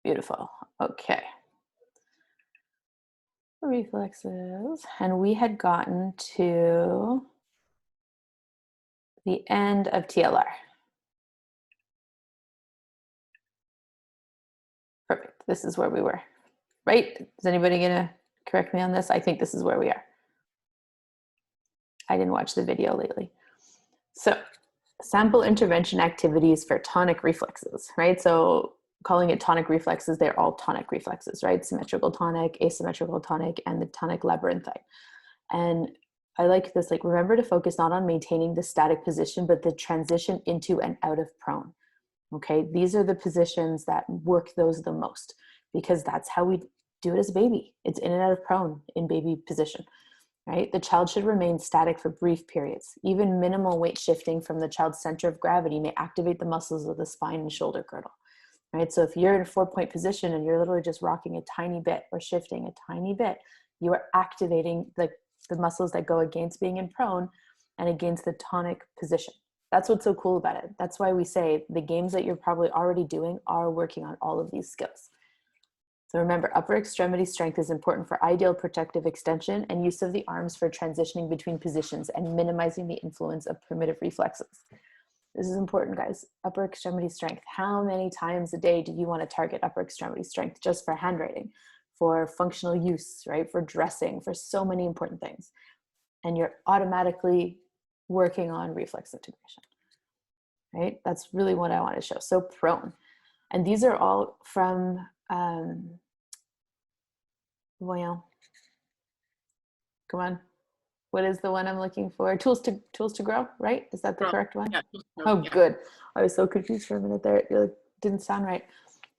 Beautiful. Okay. Reflexes. And we had gotten to the end of TLR. Perfect. This is where we were, right? Is anybody going to correct me on this? I think this is where we are. I didn't watch the video lately. So sample intervention activities for tonic reflexes, right? So calling it tonic reflexes, they're all tonic reflexes, right? Symmetrical tonic, asymmetrical tonic, and the tonic labyrinthine. And I like this, like, remember to focus not on maintaining the static position, but the transition into and out of prone. Okay, these are the positions that work those the most, because that's how we do it as a baby. It's in and out of prone in baby position, right? The child should remain static for brief periods. Even minimal weight shifting from the child's center of gravity may activate the muscles of the spine and shoulder girdle, right? So if you're in a 4-point position and you're literally just rocking a tiny bit or shifting a tiny bit, you are activating the muscles that go against being in prone and against the tonic position. That's what's so cool about it. That's why we say the games that you're probably already doing are working on all of these skills. So remember, upper extremity strength is important for ideal protective extension and use of the arms for transitioning between positions and minimizing the influence of primitive reflexes. This is important, guys. Upper extremity strength. How many times a day do you want to target upper extremity strength just for handwriting, for functional use, right? For dressing, for so many important things. And you're automatically working on reflex integration, right? That's really what I want to show. So prone. And these are all from, well, come on. What is the one I'm looking for? Tools to Grow, right? Is that the correct one? Yeah, oh, yeah. Good. I was so confused for a minute there. It didn't sound right.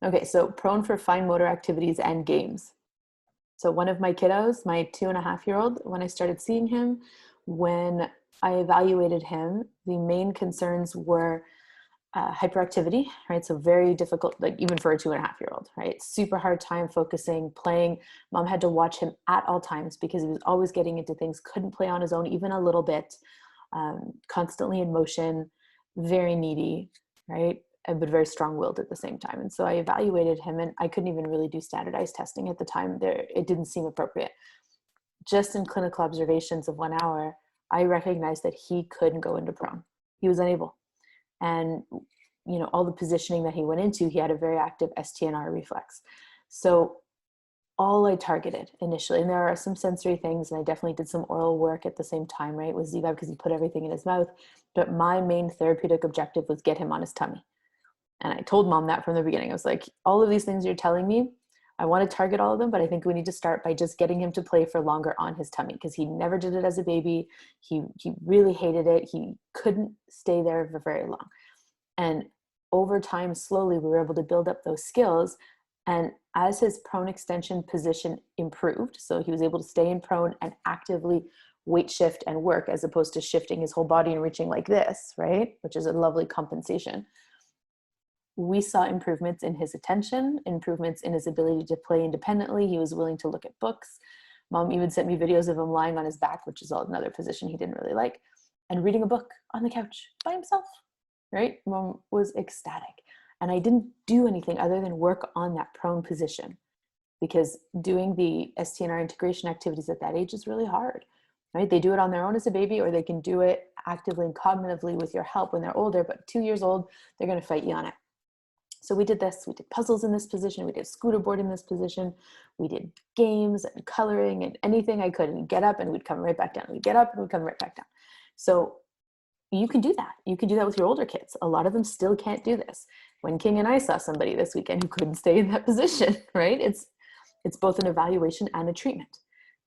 Okay, so prone for fine motor activities and games. So one of my kiddos, my 2.5-year-old, when I started seeing him, when I evaluated him, the main concerns were hyperactivity, right? So very difficult, like even for a 2.5-year-old, right? Super hard time focusing, playing. Mom had to watch him at all times because he was always getting into things, couldn't play on his own, even a little bit, constantly in motion, very needy, right? But very strong-willed at the same time. And so I evaluated him, and I couldn't even really do standardized testing at the time. It didn't seem appropriate. Just in clinical observations of 1 hour, I recognized that he couldn't go into prone. He was unable. And, you know, all the positioning that he went into, he had a very active STNR reflex. So all I targeted initially, and there are some sensory things, and I definitely did some oral work at the same time, right, with ZVAB, because he put everything in his mouth. But my main therapeutic objective was get him on his tummy. And I told Mom that from the beginning. I was like, all of these things you're telling me, I want to target all of them, but I think we need to start by just getting him to play for longer on his tummy, because he never did it as a baby. He really hated it. He couldn't stay there for very long. And over time, slowly, we were able to build up those skills. And as his prone extension position improved, so he was able to stay in prone and actively weight shift and work, as opposed to shifting his whole body and reaching like this, right? Which is a lovely compensation. We saw improvements in his attention, improvements in his ability to play independently. He was willing to look at books. Mom even sent me videos of him lying on his back, which is another position he didn't really like, and reading a book on the couch by himself, right? Mom was ecstatic. And I didn't do anything other than work on that prone position, because doing the STNR integration activities at that age is really hard, right? They do it on their own as a baby, or they can do it actively and cognitively with your help when they're older, but 2 years old, they're going to fight you on it. So we did this, we did puzzles in this position, we did scooter board in this position, we did games and coloring and anything I could, and we'd get up and we'd come right back down. We'd get up and we'd come right back down. So you can do that. You can do that with your older kids. A lot of them still can't do this. When King and I saw somebody this weekend who couldn't stay in that position, right? It's both an evaluation and a treatment,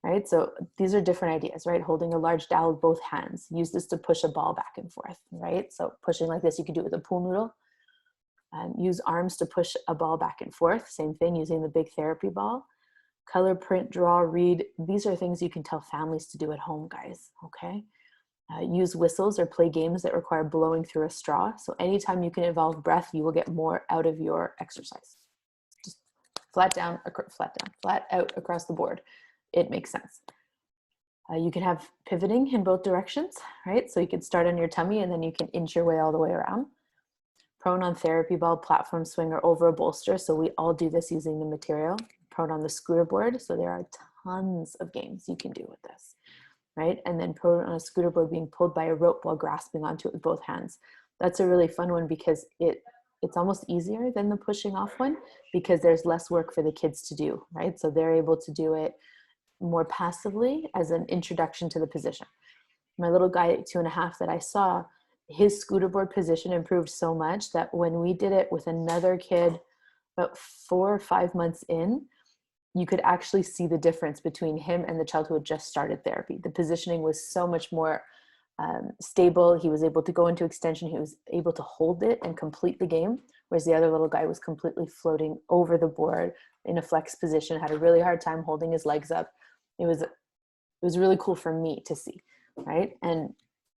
right? So these are different ideas, right? Holding a large dowel with both hands. Use this to push a ball back and forth, right? So pushing like this, you could do it with a pool noodle. Use arms to push a ball back and forth. Same thing, using the big therapy ball. Color, print, draw, read. These are things you can tell families to do at home, guys, okay? Use whistles or play games that require blowing through a straw. So anytime you can involve breath, you will get more out of your exercise. Just flat out across the board. It makes sense. You can have pivoting in both directions, right? So you can start on your tummy and then you can inch your way all the way around. Prone on therapy ball, platform swing, or over a bolster. So we all do this using the material. Prone on the scooter board. So there are tons of games you can do with this, right? And then prone on a scooter board being pulled by a rope while grasping onto it with both hands. That's a really fun one because it's almost easier than the pushing off one because there's less work for the kids to do, right? So they're able to do it more passively as an introduction to the position. My little guy at 2.5 that I saw, his scooter board position improved so much that when we did it with another kid about 4 or 5 months in, you could actually see the difference between him and the child who had just started therapy. The positioning was so much more stable. He was able to go into extension. He was able to hold it and complete the game, whereas the other little guy was completely floating over the board in a flex position, had a really hard time holding his legs up. It was really cool for me to see, right? And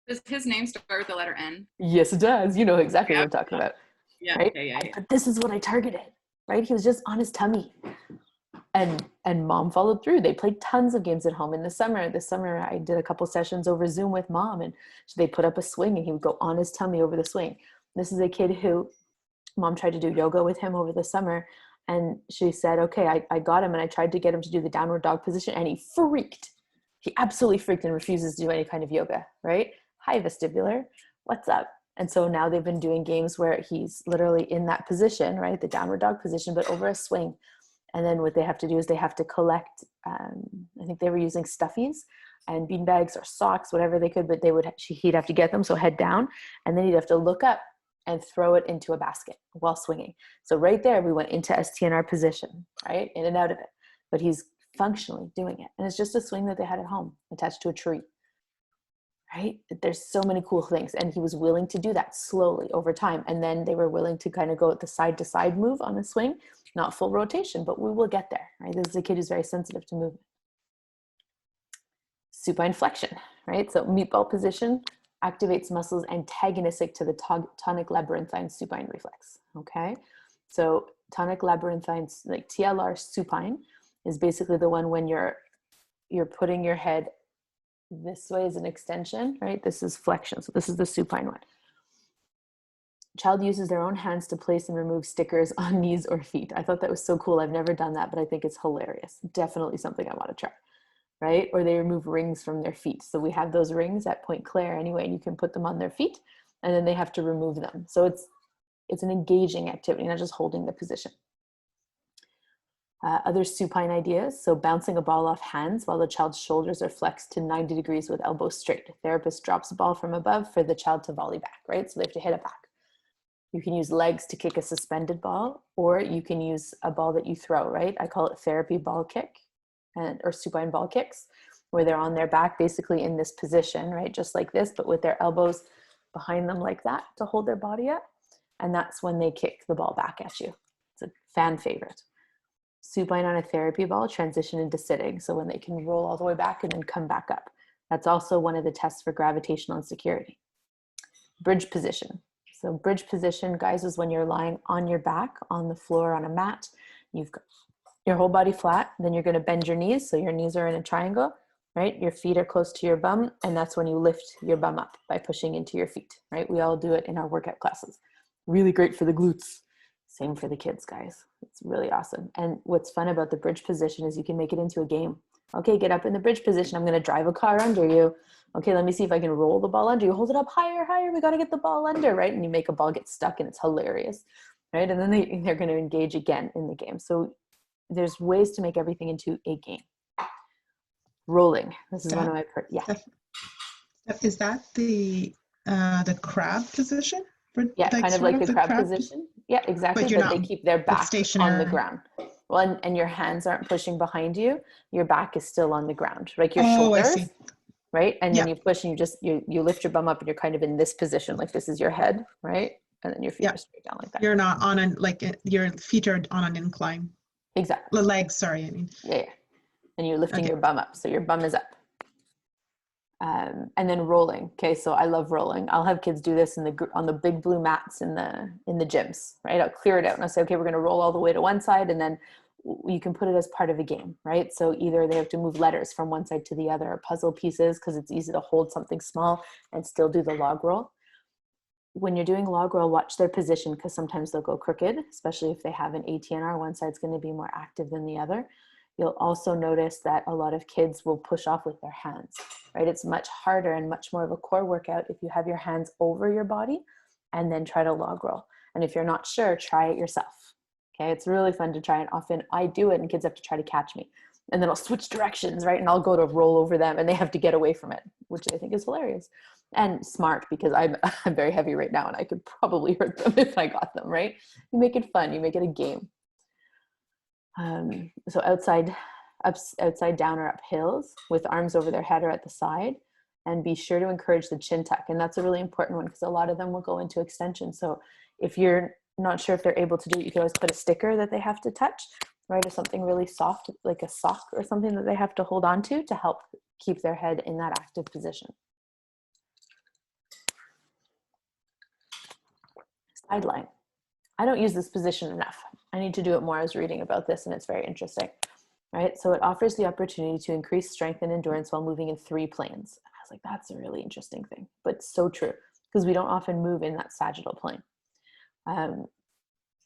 does his name start with the letter N? yes, it does. You know exactly what I'm talking about. Yeah. Right? Okay, yeah. But this is what I targeted, right? He was just on his tummy. And mom followed through. They played tons of games at home in the summer. This summer, I did a couple sessions over Zoom with mom, and they put up a swing and he would go on his tummy over the swing. This is a kid who mom tried to do yoga with him over the summer. And she said, okay, I got him. And I tried to get him to do the downward dog position and he freaked. He absolutely freaked and refuses to do any kind of yoga, right? Hi, vestibular, what's up? And so now they've been doing games where he's literally in that position, right? The downward dog position, but over a swing. And then what they have to do is they have to collect, I think they were using stuffies and beanbags or socks, whatever they could, but he'd have to get them, so head down, and then he'd have to look up and throw it into a basket while swinging. So right there, we went into STNR position, right? In and out of it. But he's functionally doing it. And it's just a swing that they had at home attached to a tree, right? There's so many cool things. And he was willing to do that slowly over time. And then they were willing to kind of go at the side to side move on the swing, not full rotation, but we will get there, right? This is a kid who's very sensitive to movement. Supine flexion, right? So meatball position activates muscles antagonistic to the tonic labyrinthine supine reflex, okay? So tonic labyrinthine, like TLR supine, is basically the one when you're putting your head this way as an extension, right? This is flexion, so this is the supine one. Child uses their own hands to place and remove stickers on knees or feet. I thought that was so cool. I've never done that, but I think it's hilarious. Definitely something I want to try, right? Or they remove rings from their feet. So we have those rings at Point Claire anyway, and you can put them on their feet, and then they have to remove them. So it's an engaging activity, not just holding the position. Other supine ideas, so bouncing a ball off hands while the child's shoulders are flexed to 90 degrees with elbows straight. The therapist drops a ball from above for the child to volley back, right? So they have to hit it back. You can use legs to kick a suspended ball, or you can use a ball that you throw, right? I call it therapy ball kick or supine ball kicks, where they're on their back basically in this position, right? Just like this, but with their elbows behind them like that to hold their body up. And that's when they kick the ball back at you. It's a fan favorite. Supine on a therapy ball transition into sitting. So when they can roll all the way back and then come back up. That's also one of the tests for gravitational insecurity. Bridge position. So bridge position, guys, is when you're lying on your back on the floor on a mat. You've got your whole body flat. Then you're going to bend your knees. So your knees are in a triangle, right? Your feet are close to your bum. And that's when you lift your bum up by pushing into your feet, right? We all do it in our workout classes. Really great for the glutes. Same for the kids, guys. It's really awesome. And what's fun about the bridge position is you can make it into a game. Okay, get up in the bridge position. I'm going to drive a car under you. Okay, let me see if I can roll the ball under you. Hold it up higher, higher. We got to get the ball under, right? And you make a ball get stuck and it's hilarious, right? And then they're going to engage again in the game. So there's ways to make everything into a game. Rolling. This is one of my, Is that the crab position? Yeah, kind of like the crab position. Yeah, exactly. But they keep their back on the ground. Well, and your hands aren't pushing behind you. Your back is still on the ground, like your shoulders. I see. Right? And then you push and you lift your bum up and you're kind of in this position, like this is your head, right? And then your feet are straight down like that. You're not on your feet are on an incline. Exactly. The legs, sorry, I mean. Yeah. And you're lifting your bum up. So your bum is up. And then rolling. Okay, so I love rolling. I'll have kids do this on the big blue mats in the gyms, right? I'll clear it out and I'll say, okay, we're going to roll all the way to one side, and then you can put it as part of a game, right? So either they have to move letters from one side to the other, or puzzle pieces, because it's easy to hold something small and still do the log roll. when you're doing log roll, watch their position, because sometimes they'll go crooked, especially if they have an ATNR. One side's going to be more active than the other. You'll also notice that a lot of kids will push off with their hands, right? It's much harder and much more of a core workout if you have your hands over your body and then try to log roll. And if you're not sure, try it yourself. Okay, it's really fun to try, and often I do it and kids have to try to catch me. And then I'll switch directions, right? And I'll go to roll over them and they have to get away from it, which I think is hilarious and smart, because I'm very heavy right now and I could probably hurt them if I got them, right? You make it fun, you make it a game. So outside down or up hills with arms over their head or at the side, and be sure to encourage the chin tuck. And that's a really important one because a lot of them will go into extension. So if you're not sure if they're able to do it, you can always put a sticker that they have to touch, right? Or something really soft, like a sock or something that they have to hold on to help keep their head in that active position. Sideline. I don't use this position enough. I need to do it more. I was reading about this and it's very interesting, right? So it offers the opportunity to increase strength and endurance while moving in 3 planes. And I was like, that's a really interesting thing, but so true, because we don't often move in that sagittal plane.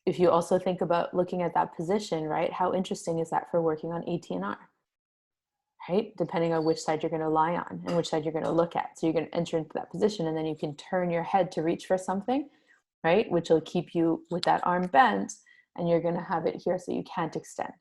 If you also think about looking at that position, right? How interesting is that for working on ATNR, right? Depending on which side you're going to lie on and which side you're going to look at. So you're going to enter into that position and then you can turn your head to reach for something, right? Which will keep you with that arm bent, and you're going to have it here so you can't extend.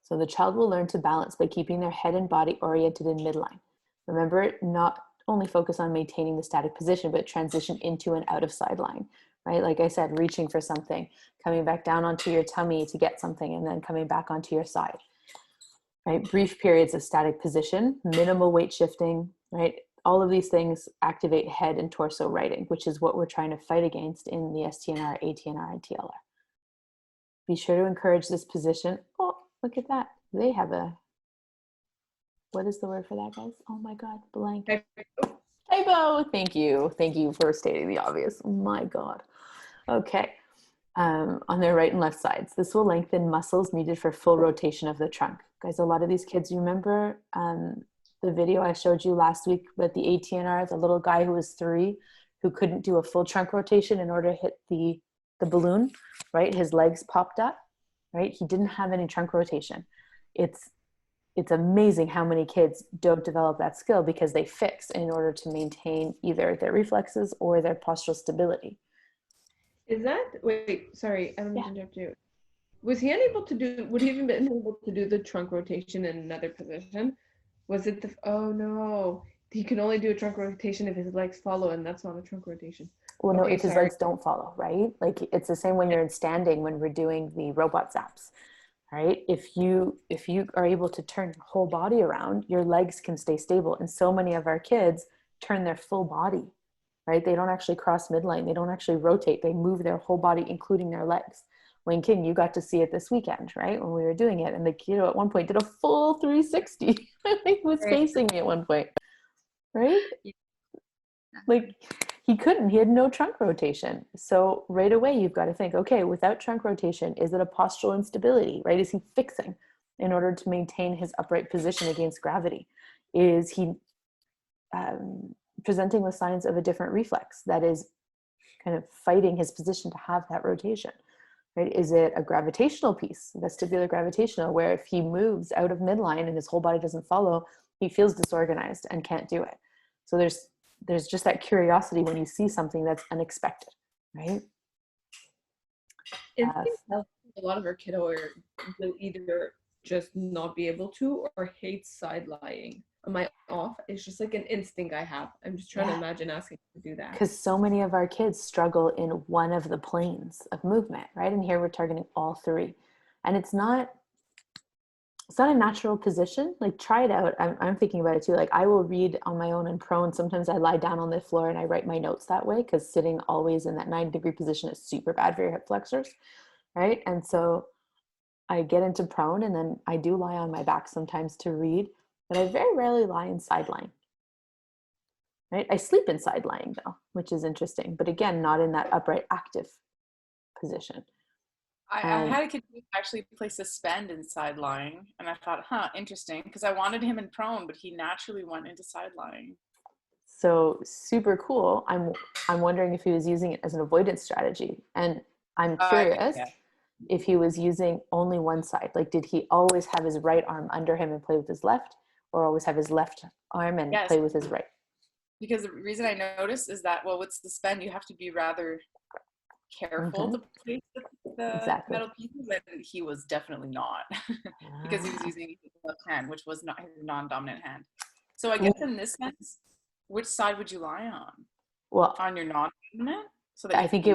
So the child will learn to balance by keeping their head and body oriented in midline. Remember, not only focus on maintaining the static position, but transition into and out of sideline, right? Like I said, reaching for something, coming back down onto your tummy to get something, and then coming back onto your side, right? Brief periods of static position, minimal weight shifting, right? All of these things activate head and torso righting, which is what we're trying to fight against in the STNR, ATNR, and TLR. Be sure to encourage this position. Oh, look at that. They have a, what is the word for that, guys? Oh my God, blank. Typo. Thank you. Thank you for stating the obvious. Oh my God. Okay. On their right and left sides. This will lengthen muscles needed for full rotation of the trunk. Guys, a lot of these kids, you remember the video I showed you last week with the ATNR, the little guy who was 3 who couldn't do a full trunk rotation in order to hit the balloon, right? His legs popped up, right? He didn't have any trunk rotation. It's amazing how many kids don't develop that skill because they fix in order to maintain either their reflexes or their postural stability. Is that, wait, sorry, I don't mean to interrupt you. Was he unable to do, would he even been able to do the trunk rotation in another position? Was it the, oh no, he can only do a trunk rotation if his legs follow, and that's not a trunk rotation. Well, no, Okay, if his sorry. legs don't follow, right? Like it's the same when you're in standing, when we're doing the robot zaps, right? If you are able to turn your whole body around, your legs can stay stable. And so many of our kids turn their full body, right? They don't actually cross midline. They don't actually rotate. They move their whole body, including their legs. Wayne King, you got to see it this weekend, right? When we were doing it. And the kiddo at one point did a full 360. He was facing me at one point, right? Like he couldn't, he had no trunk rotation. So right away, you've got to think, okay, without trunk rotation, is it a postural instability, right? Is he fixing in order to maintain his upright position against gravity? Is he presenting with signs of a different reflex that is kind of fighting his position to have that rotation, right? Is it a gravitational piece, vestibular gravitational, where if he moves out of midline and his whole body doesn't follow, he feels disorganized and can't do it. So there's just that curiosity when you see something that's unexpected, right? A lot of our kiddo will either just not be able to or hate side lying. Am I off? It's just like an instinct I have. I'm just trying to imagine asking to do that. Because so many of our kids struggle in one of the planes of movement, right? And here we're targeting all 3. And it's not a natural position. Like try it out. I'm thinking about it too. Like I will read on my own in prone. Sometimes I lie down on the floor and I write my notes that way because sitting always in that 90-degree position is super bad for your hip flexors, right? And so I get into prone and then I do lie on my back sometimes to read, but I very rarely lie in side lying, right? I sleep in side lying though, which is interesting, but again, not in that upright active position. I had a kid who actually play suspend in side lying, and I thought, interesting, because I wanted him in prone, but he naturally went into side lying. So super cool. I'm wondering if he was using it as an avoidance strategy. And I'm curious if he was using only one side. Like, did he always have his right arm under him and play with his left, or always have his left arm and play with his right? Because the reason I noticed is that, well, with suspend, you have to be rather careful to place the metal pieces, and he was definitely not because he was using his left hand, which was not his non-dominant hand. So I guess in this sense, which side would you lie on? Well, on your non-dominant? So that I think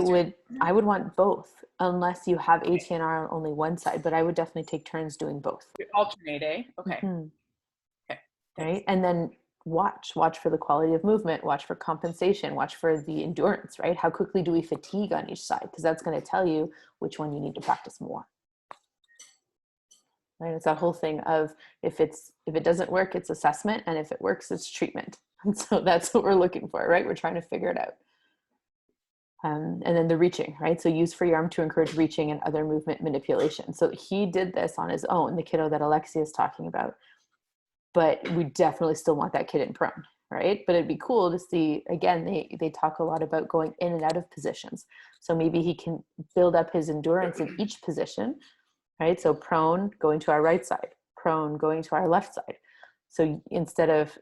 I would want both, unless you have ATNR on only one side, but I would definitely take turns doing both. Alternate, eh? Okay. Okay. Right. And then watch for the quality of movement, watch for compensation, watch for the endurance, right? How quickly do we fatigue on each side? Because that's going to tell you which one you need to practice more. Right? It's that whole thing of if it doesn't work, it's assessment, and if it works, it's treatment. And so that's what we're looking for, right? We're trying to figure it out. And then the reaching, right? So use free arm to encourage reaching and other movement manipulation. So he did this on his own, the kiddo that Alexia is talking about. But we definitely still want that kid in prone, right? But it'd be cool to see, again, they talk a lot about going in and out of positions. So maybe he can build up his endurance in each position, right? So prone, going to our right side, prone, going to our left side. So instead of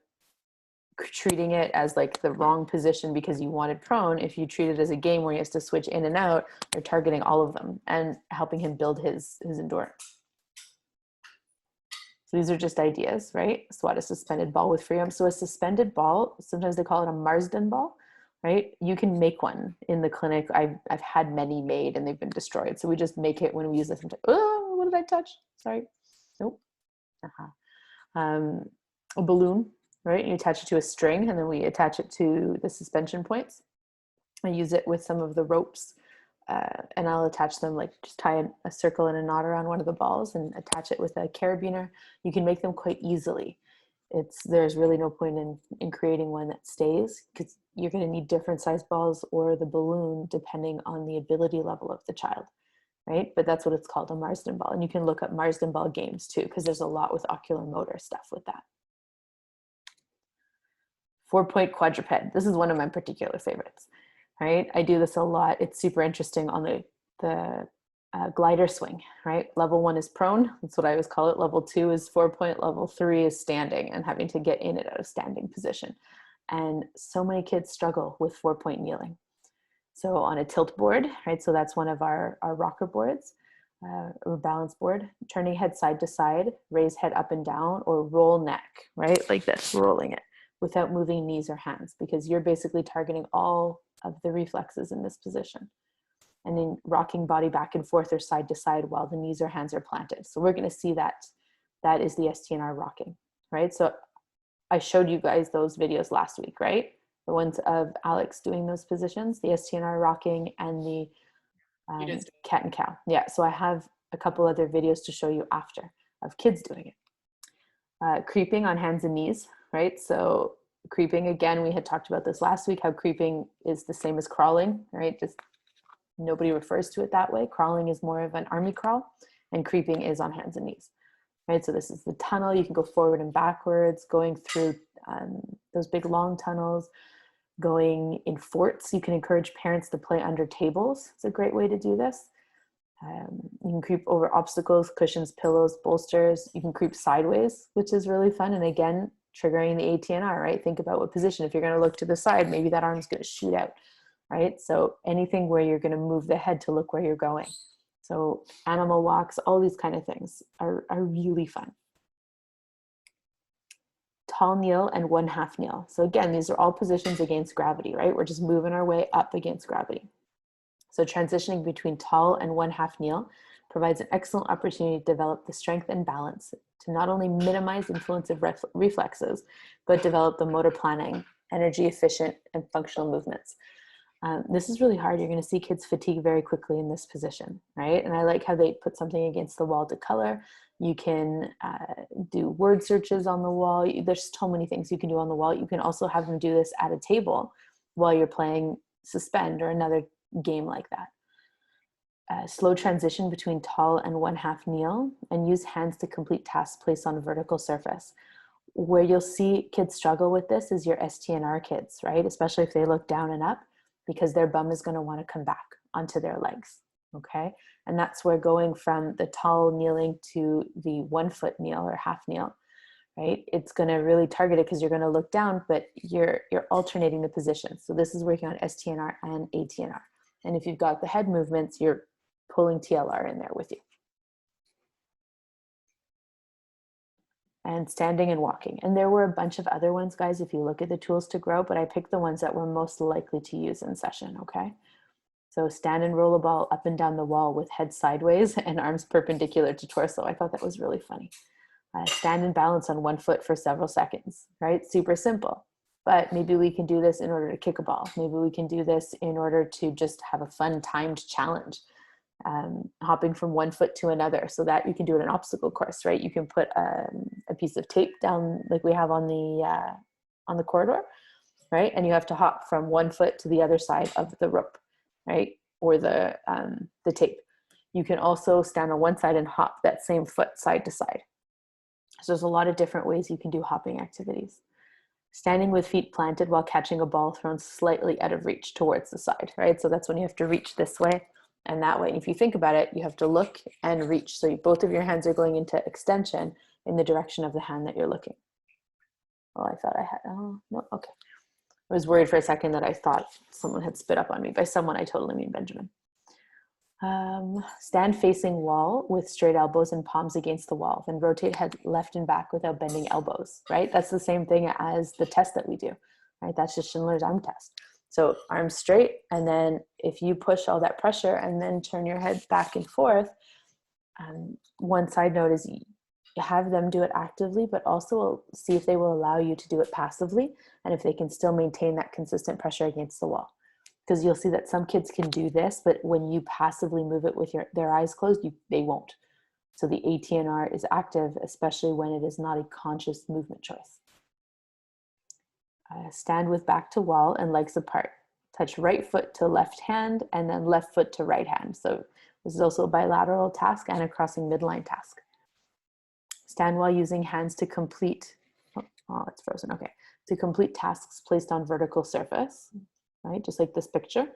treating it as like the wrong position because you wanted prone, if you treat it as a game where he has to switch in and out, you're targeting all of them and helping him build his endurance. So these are just ideas, right? Swat a suspended ball with free arm. So a suspended ball, sometimes they call it a Marsden ball, right? You can make one in the clinic. I've had many made and they've been destroyed. So we just make it when we use this. Oh, what did I touch? Sorry. Nope. A balloon, right? You attach it to a string and then we attach it to the suspension points. I use it with some of the ropes. And I'll attach them, like just tie a circle and a knot around one of the balls and attach it with a carabiner. You can make them quite easily. There's really no point in creating one that stays because you're going to need different size balls or the balloon depending on the ability level of the child, right? But that's what it's called, a Marsden ball. And you can look up Marsden ball games too, because there's a lot with ocular motor stuff with that. 4-point quadruped. This is one of my particular favorites. Right? I do this a lot. It's super interesting on the glider swing, right? Level 1 is prone. That's what I always call it. Level 2 is 4-point. Level 3 is standing and having to get in and out of standing position. And so many kids struggle with 4-point kneeling. So on a tilt board, right? So that's one of our rocker boards or balance board, turning head side to side, raise head up and down, or roll neck, right? Like this, rolling it without moving knees or hands, because you're basically targeting all of the reflexes in this position. And then rocking body back and forth or side to side while the knees or hands are planted. So we're going to see that is the STNR rocking, right? So I showed you guys those videos last week, right? The ones of Alex doing those positions, the STNR rocking and the cat and cow. Yeah, so I have a couple other videos to show you after of kids doing it. Creeping on hands and knees, right? So creeping, again, we had talked about this last week, how creeping is the same as crawling, right? Just nobody refers to it that way. Crawling is more of an army crawl and creeping is on hands and knees, right? So this is the tunnel. You can go forward and backwards, going through those big long tunnels, going in forts. You can encourage parents to play under tables. It's a great way to do this. You can creep over obstacles, cushions, pillows, bolsters. You can creep sideways, which is really fun. And again, triggering the ATNR, right? Think about what position. If you're going to look to the side, maybe that arm's going to shoot out, right? So anything where you're going to move the head to look where you're going. So animal walks, all these kind of things are really fun. Tall kneel and 1/2 kneel. So again, these are all positions against gravity, right? We're just moving our way up against gravity. So transitioning between tall and 1/2 kneel provides an excellent opportunity to develop the strength and balance to not only minimize influence of reflexes, but develop the motor planning, energy efficient and functional movements. This is really hard. You're going to see kids fatigue very quickly in this position, right? And I like how they put something against the wall to color. You can do word searches on the wall. There's so many things you can do on the wall. You can also have them do this at a table while you're playing suspend or another game like that. Slow transition between tall and 1/2 kneel, and use hands to complete tasks placed on a vertical surface. Where you'll see kids struggle with this is your STNR kids, right? Especially if they look down and up, because their bum is going to want to come back onto their legs, okay? And that's where going from the tall kneeling to the 1 foot kneel or half kneel, right? It's going to really target it because you're going to look down, but you're alternating the position. So this is working on STNR and ATNR. And if you've got the head movements, you're pulling TLR in there with you. And standing and walking. And there were a bunch of other ones, guys, if you look at the tools to grow, but I picked the ones that were most likely to use in session, okay? So stand and roll a ball up and down the wall with head sideways and arms perpendicular to torso. I thought that was really funny. Stand and balance on 1 foot for several seconds, right? Super simple. But maybe we can do this in order to kick a ball. Maybe we can do this in order to just have a fun timed challenge. Hopping from 1 foot to another, so that you can do it an obstacle course, right? You can put a piece of tape down like we have on the corridor, right? And you have to hop from 1 foot to the other side of the rope, right? Or the tape. You can also stand on one side and hop that same foot side to side. So there's a lot of different ways you can do hopping activities. Standing with feet planted while catching a ball thrown slightly out of reach towards the side, right? So that's when you have to reach this way and that way. And if you think about it, you have to look and reach. So both of your hands are going into extension in the direction of the hand that you're looking. Oh, I thought I had, oh, no, okay. I was worried for a second that I thought someone had spit up on me. By someone, I totally mean Benjamin. Stand facing wall with straight elbows and palms against the wall. Then rotate head left and back without bending elbows, right? That's the same thing as the test that we do, right? That's just Schindler's arm test. So arms straight, and then if you push all that pressure and then turn your head back and forth, one side note is you have them do it actively, but also see if they will allow you to do it passively and if they can still maintain that consistent pressure against the wall. Because you'll see that some kids can do this, but when you passively move it with their eyes closed, they won't. So the ATNR is active, especially when it is not a conscious movement choice. Stand with back to wall and legs apart. Touch right foot to left hand and then left foot to right hand. So this is also a bilateral task and a crossing midline task. Stand while using hands to complete, oh, it's frozen, okay. To complete tasks placed on vertical surface, right? Just like this picture.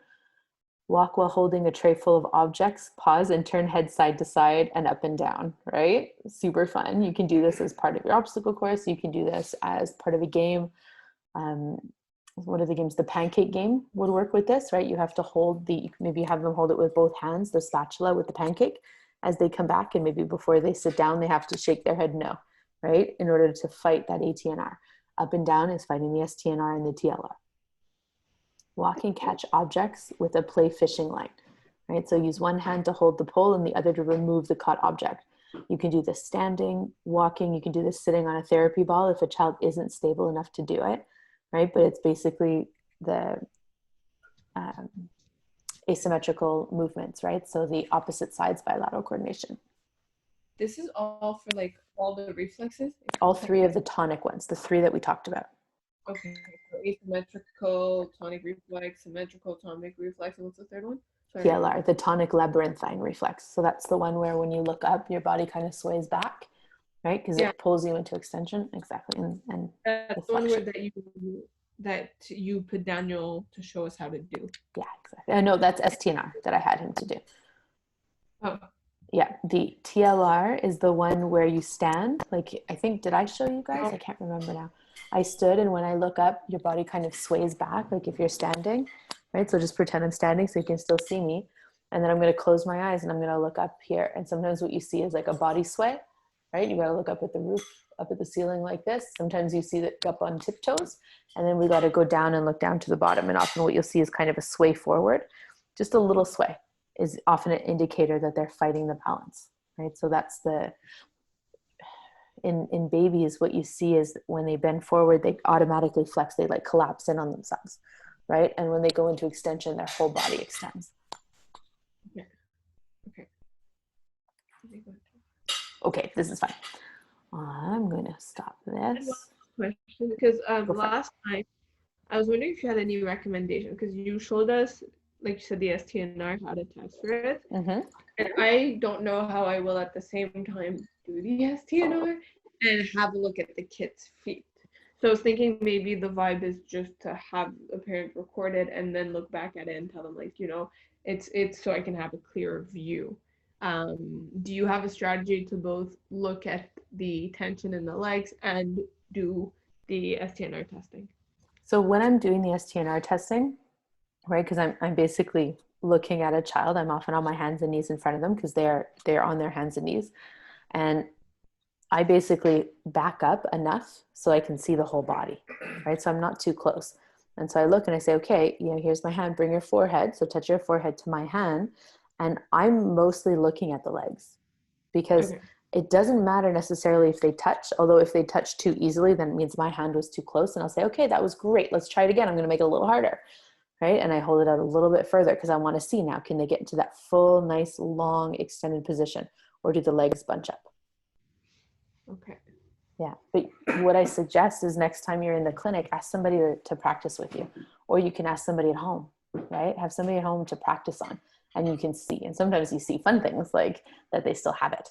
Walk while holding a tray full of objects, pause and turn head side to side and up and down, right? Super fun. You can do this as part of your obstacle course. You can do this as part of a game. What are the games? The pancake game would work with this, right? You have to hold maybe have them hold it with both hands, the spatula with the pancake as they come back, and maybe before they sit down, they have to shake their head no, right? In order to fight that ATNR. Up and down is fighting the STNR and the TLR. Walk and catch objects with a play fishing line, right? So use one hand to hold the pole and the other to remove the caught object. You can do this standing, walking, you can do this sitting on a therapy ball if a child isn't stable enough to do it, right? But it's basically the asymmetrical movements, right? So the opposite sides bilateral coordination. This is all for like all the reflexes? All three of the tonic ones, the three that we talked about. Okay, so asymmetrical, tonic reflex, symmetrical, tonic reflex, and what's the third one? Sorry. TLR, the tonic labyrinthine reflex. So that's the one where when you look up, your body kind of sways back, right? Because it pulls you into extension, exactly. And that's the one where that you put Daniel to show us how to do. Yeah, exactly. No, that's STNR that I had him to do. Oh. Yeah, the TLR is the one where you stand. Like, I think, did I show you guys? I can't remember now. I stood, and when I look up, your body kind of sways back, like if you're standing, right? So just pretend I'm standing so you can still see me. And then I'm going to close my eyes and I'm going to look up here. And sometimes what you see is like a body sway, right? You got to look up at the roof, up at the ceiling like this. Sometimes you see that up on tiptoes, and then we got to go down and look down to the bottom. And often what you'll see is kind of a sway forward. Just a little sway is often an indicator that they're fighting the balance, right? So that's in babies, what you see is when they bend forward, they automatically flex, they like collapse in on themselves, right? And when they go into extension, their whole body extends. Okay, this is fine. I'm going to stop this. Question, because last time I was wondering if you had any recommendation, because you showed us, like you said, the STNR, how to test for it. Mm-hmm. And I don't know how I will at the same time do the STNR and have a look at the kid's feet. So I was thinking maybe the vibe is just to have a parent record it and then look back at it and tell them, like, it's so I can have a clearer view. Do you have a strategy to both look at the tension in the legs and do the STNR testing? So when I'm doing the STNR testing, right, because I'm basically looking at a child, I'm often on my hands and knees in front of them because they're on their hands and knees, and I basically back up enough so I can see the whole body, right? So I'm not too close. And so I look and I say, okay, here's my hand, bring your forehead. So touch your forehead to my hand. And I'm mostly looking at the legs because it doesn't matter necessarily if they touch, although if they touch too easily, then it means my hand was too close. And I'll say, okay, that was great. Let's try it again. I'm going to make it a little harder, right? And I hold it out a little bit further because I want to see now, can they get into that full, nice, long, extended position, or do the legs bunch up? Okay. Yeah, but what I suggest is next time you're in the clinic, ask somebody to practice with you, or you can ask somebody at home, right? Have somebody at home to practice on, and you can see. And sometimes you see fun things like that they still have it.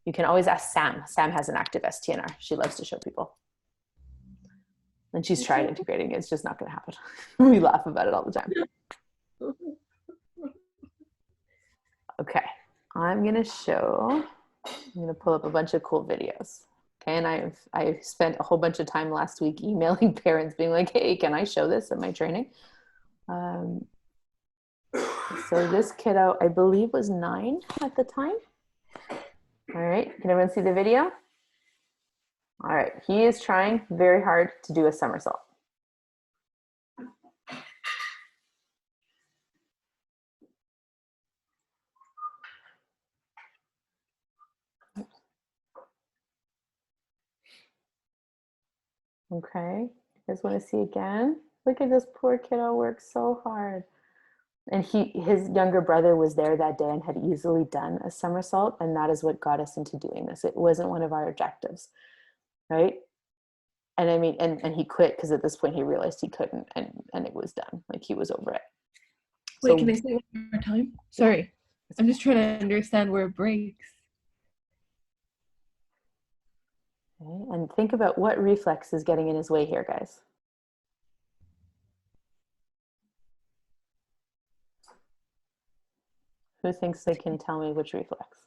You can always ask Sam. Sam has an active STNR. She loves to show people. And she's tried integrating it. It's just not going to happen. We laugh about it all the time. Okay, I'm going to pull up a bunch of cool videos. Okay, and I've spent a whole bunch of time last week emailing parents being like, hey, can I show this at my training? So this kiddo, I believe, was 9 at the time. All right, can everyone see the video? All right, he is trying very hard to do a somersault. Okay, you guys want to see again? Look at this poor kiddo work so hard. And his younger brother was there that day and had easily done a somersault, and that is what got us into doing this. It wasn't one of our objectives, right? And I mean, and he quit because at this point he realized he couldn't, and it was done. Like, he was over it. Wait, can I say it one more time? Sorry, I'm just trying to understand where it breaks. Okay, and think about what reflex is getting in his way here, guys. Who thinks they can tell me which reflex?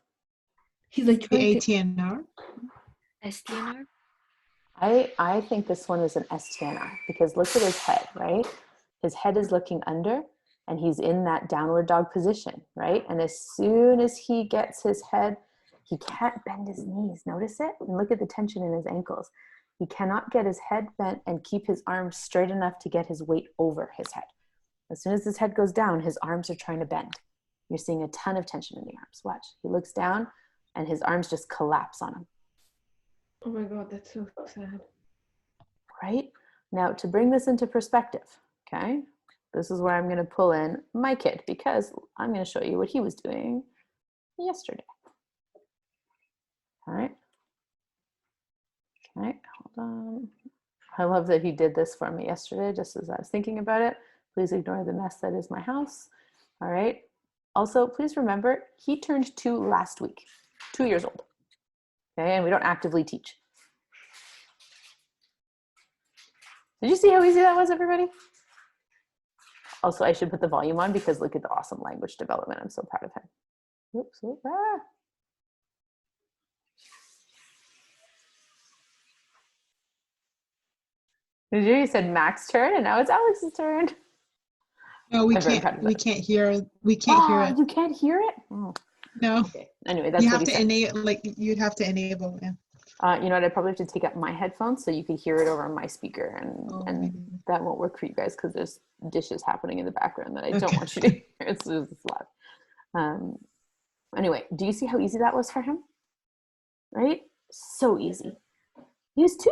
He's like The ATNR? STNR? I think this one is an STNR because look at his head, right? His head is looking under and he's in that downward dog position, right? And as soon as he gets his head, he can't bend his knees. Notice it? And look at the tension in his ankles. He cannot get his head bent and keep his arms straight enough to get his weight over his head. As soon as his head goes down, his arms are trying to bend. You're seeing a ton of tension in the arms. Watch. He looks down and his arms just collapse on him. Oh my God, that's so sad. Right? Now, to bring this into perspective, okay, this is where I'm going to pull in my kid because I'm going to show you what he was doing yesterday. All right. Okay, hold on. I love that he did this for me yesterday, just as I was thinking about it. Please ignore the mess that is my house. All right. Also, please remember, he turned 2 last week, 2 years old. Okay, and we don't actively teach. Did you see how easy that was, everybody? Also, I should put the volume on because look at the awesome language development. I'm so proud of him. Oops, oops, ah. Did you? You said Max's turn, and now it's Alex's turn. No, we can't. We can't hear. We can't hear it. You can't hear it? Oh. No. Okay. Anyway, that's what he said. You'd have to enable. Yeah. You know what? I probably have to take up my headphones so you could hear it over my speaker, and that won't work for you guys because there's dishes happening in the background that I don't want you to hear. It's just loud. Anyway, do you see how easy that was for him? Right? So easy. He was 2.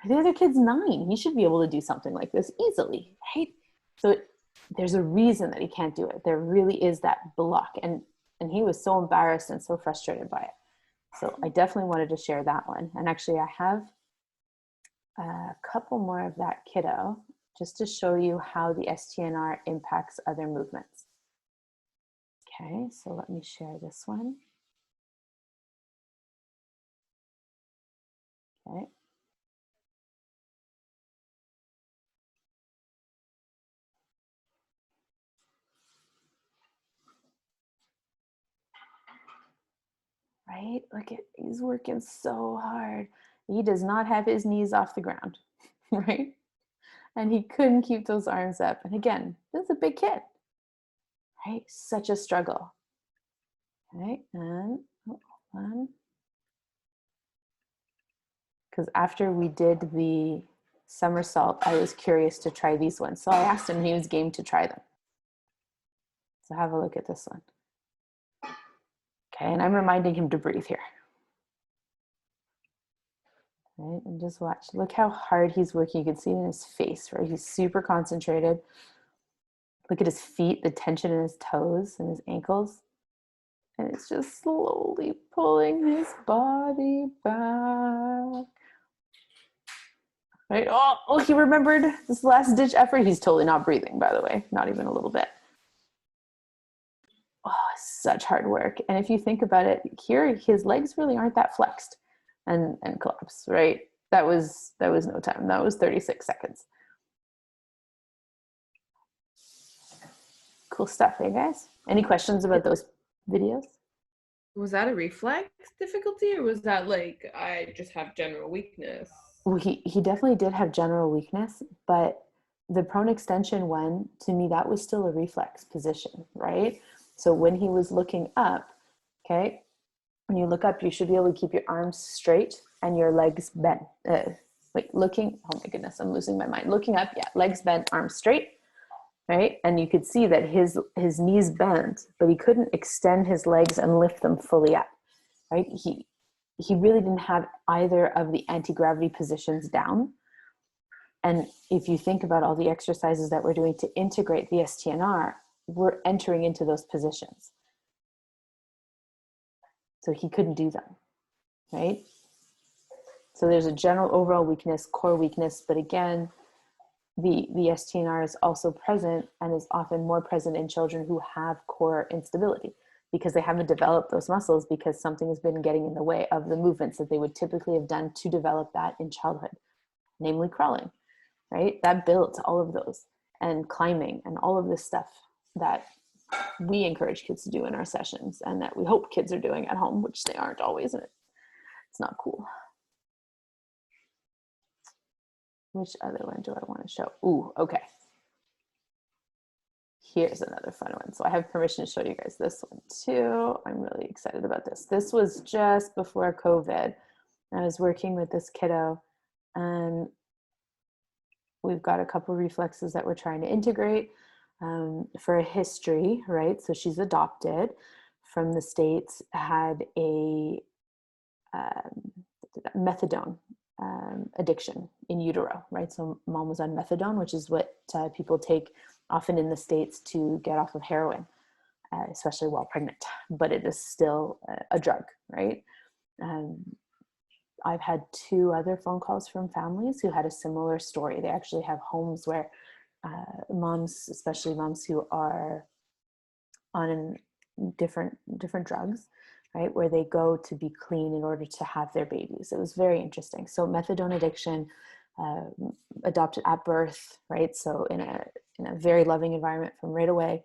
The other kid's 9. He should be able to do something like this easily, right? So there's a reason that he can't do it. There really is that block, and he was so embarrassed and so frustrated by it. So I definitely wanted to share that one. And actually, I have a couple more of that kiddo just to show you how the STNR impacts other movements. Okay, so let me share this one. Okay. Right? Look at, he's working so hard. He does not have his knees off the ground, right? And he couldn't keep those arms up. And again, this is a big kid, right? Such a struggle. Okay, and hold on. Because after we did the somersault, I was curious to try these ones. So I asked him, and he was game to try them. So have a look at this one. Okay, and I'm reminding him to breathe here. Right, and just watch. Look how hard he's working. You can see it in his face, right? He's super concentrated. Look at his feet, the tension in his toes and his ankles. And it's just slowly pulling his body back. Right? Oh, he remembered this last ditch effort. He's totally not breathing, by the way, not even a little bit. Oh, such hard work. And if you think about it, here his legs really aren't that flexed and collapsed, right? That was no time. That was 36 seconds. Cool stuff, hey guys? Any questions about those videos? Was that a reflex difficulty, or was that like, I just have general weakness? Well, he definitely did have general weakness, but the prone extension one, to me, that was still a reflex position, right? So when he was looking up, okay, when you look up, you should be able to keep your arms straight and your legs bent. Like looking, oh my goodness, I'm losing my mind. Looking up, yeah, legs bent, arms straight, right? And you could see that his knees bent, but he couldn't extend his legs and lift them fully up, right? He really didn't have either of the anti-gravity positions down. And if you think about all the exercises that we're doing to integrate the STNR, we're entering into those positions. So he couldn't do them, right? So there's a general overall weakness, core weakness, but again, the STNR is also present and is often more present in children who have core instability because they haven't developed those muscles because something has been getting in the way of the movements that they would typically have done to develop that in childhood, namely crawling, right? That builds all of those, and climbing and all of this stuff that we encourage kids to do in our sessions and that we hope kids are doing at home, which they aren't always, and it's not cool. Which other one do I want to show? Ooh, okay. Here's another fun one. So I have permission to show you guys this one too. I'm really excited about this. This was just before COVID. I was working with this kiddo and we've got a couple reflexes that we're trying to integrate for a history, right? So she's adopted from the States, had a methadone addiction in utero, right? So mom was on methadone, which is what people take often in the States to get off of heroin, especially while pregnant, but it is still a drug, right? I've had 2 other phone calls from families who had a similar story. They actually have homes where moms, especially moms who are on different drugs, right, where they go to be clean in order to have their babies. It was very interesting. So methadone addiction, adopted at birth, right? So in a very loving environment from right away.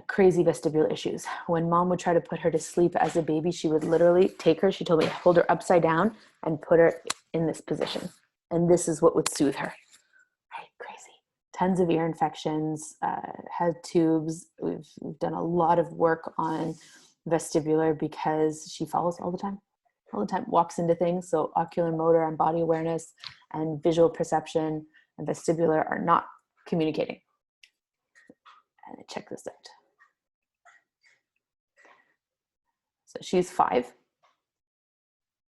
Crazy vestibular issues. When mom would try to put her to sleep as a baby, she would literally take her, she told me, hold her upside down and put her in this position. And this is what would soothe her. Right, crazy. Tons of ear infections, had tubes. We've done a lot of work on vestibular because she falls all the time, walks into things. So ocular motor and body awareness and visual perception and vestibular are not communicating. And check this out. So she's 5.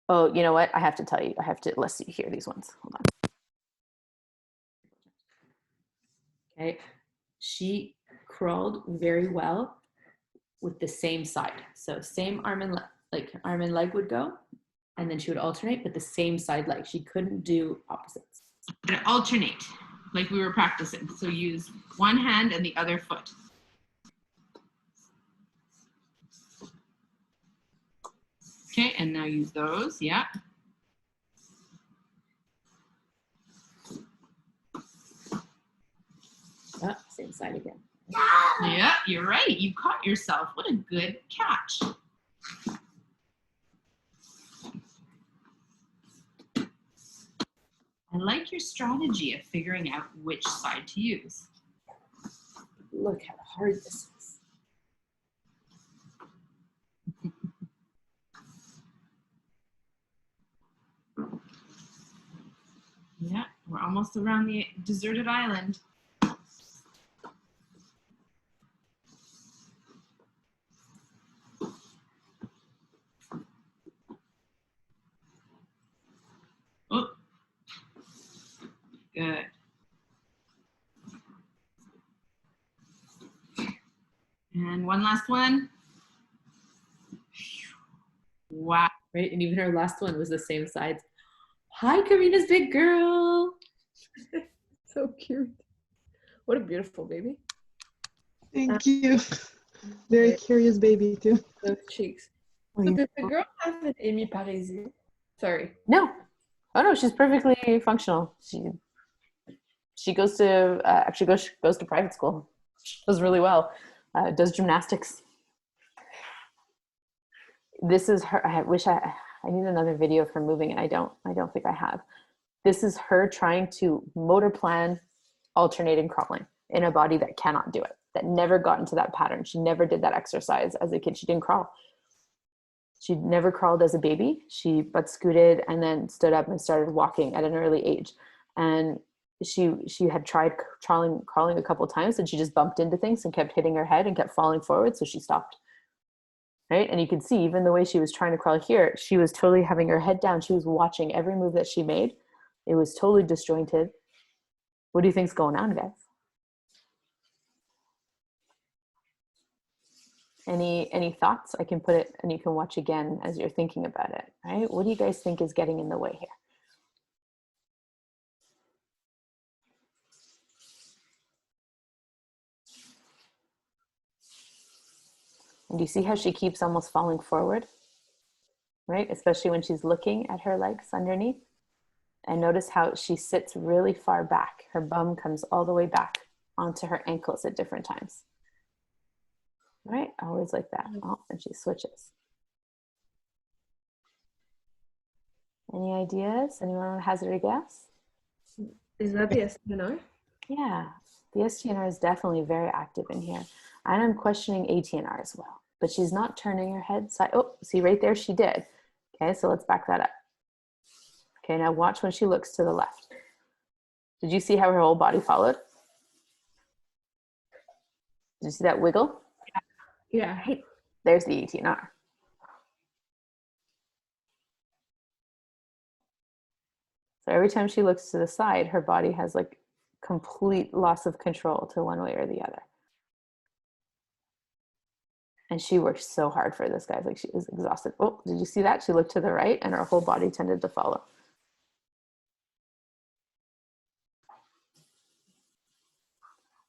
Oh, you know what? I have to tell you, let's see, hear these ones. Hold on. Okay. She crawled very well with the same side. So same arm and leg would go, and then she would alternate, but the same side leg. She couldn't do opposites. Alternate, like we were practicing. So use one hand and the other foot. Okay, and now use those, yeah. side again. Yeah, you're right. You caught yourself. What a good catch. I like your strategy of figuring out which side to use. Look how hard this is. Yeah, we're almost around the deserted island. Oh, good. And one last one. Wow. Right, and even her last one was the same sides. Hi, Karina's big girl. So cute. What a beautiful baby. Thank you. Very curious baby too. Those cheeks. So does the girl have an hemiparésie? Sorry. No. Oh no, she's perfectly functional. She goes to actually goes to private school. Does really well. Does gymnastics. This is her. I wish I need another video of her moving, and I don't think I have. This is her trying to motor plan alternating crawling in a body that cannot do it, that never got into that pattern. She never did that exercise as a kid. She didn't crawl. She never crawled as a baby. She butt scooted and then stood up and started walking at an early age. And she had tried crawling a couple of times, and she just bumped into things and kept hitting her head and kept falling forward. So she stopped. Right. And you can see even the way she was trying to crawl here, she was totally having her head down. She was watching every move that she made. It was totally disjointed. What do you think's going on, guys? Any thoughts? I can put it, and you can watch again as you're thinking about it, right? What do you guys think is getting in the way here? And do you see how she keeps almost falling forward, right? Especially when she's looking at her legs underneath. And notice how she sits really far back. Her bum comes all the way back onto her ankles at different times. Right? Always like that. Oh, and she switches. Any ideas? Anyone want to hazard a guess? Is that the STNR? Yeah, the STNR is definitely very active in here. And I'm questioning ATNR as well. But she's not turning her head side. Oh, see right there, she did. Okay, so let's back that up. Okay, now watch when she looks to the left. Did you see how her whole body followed? Did you see that wiggle? Yeah. Right. There's the ATNR. So every time she looks to the side, her body has like complete loss of control to one way or the other. And she worked so hard for this, guys. Like she was exhausted. Oh, did you see that? She looked to the right and her whole body tended to follow.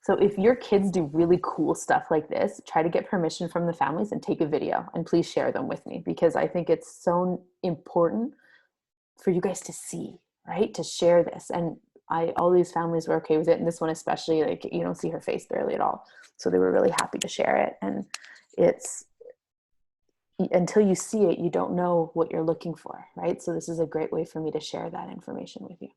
So if your kids do really cool stuff like this, try to get permission from the families and take a video, and please share them with me, because I think it's so important for you guys to see, right? To share this. And all these families were okay with it. And this one especially, like you don't see her face barely at all. So they were really happy to share it. And it's, until you see it, you don't know what you're looking for, right? So this is a great way for me to share that information with you.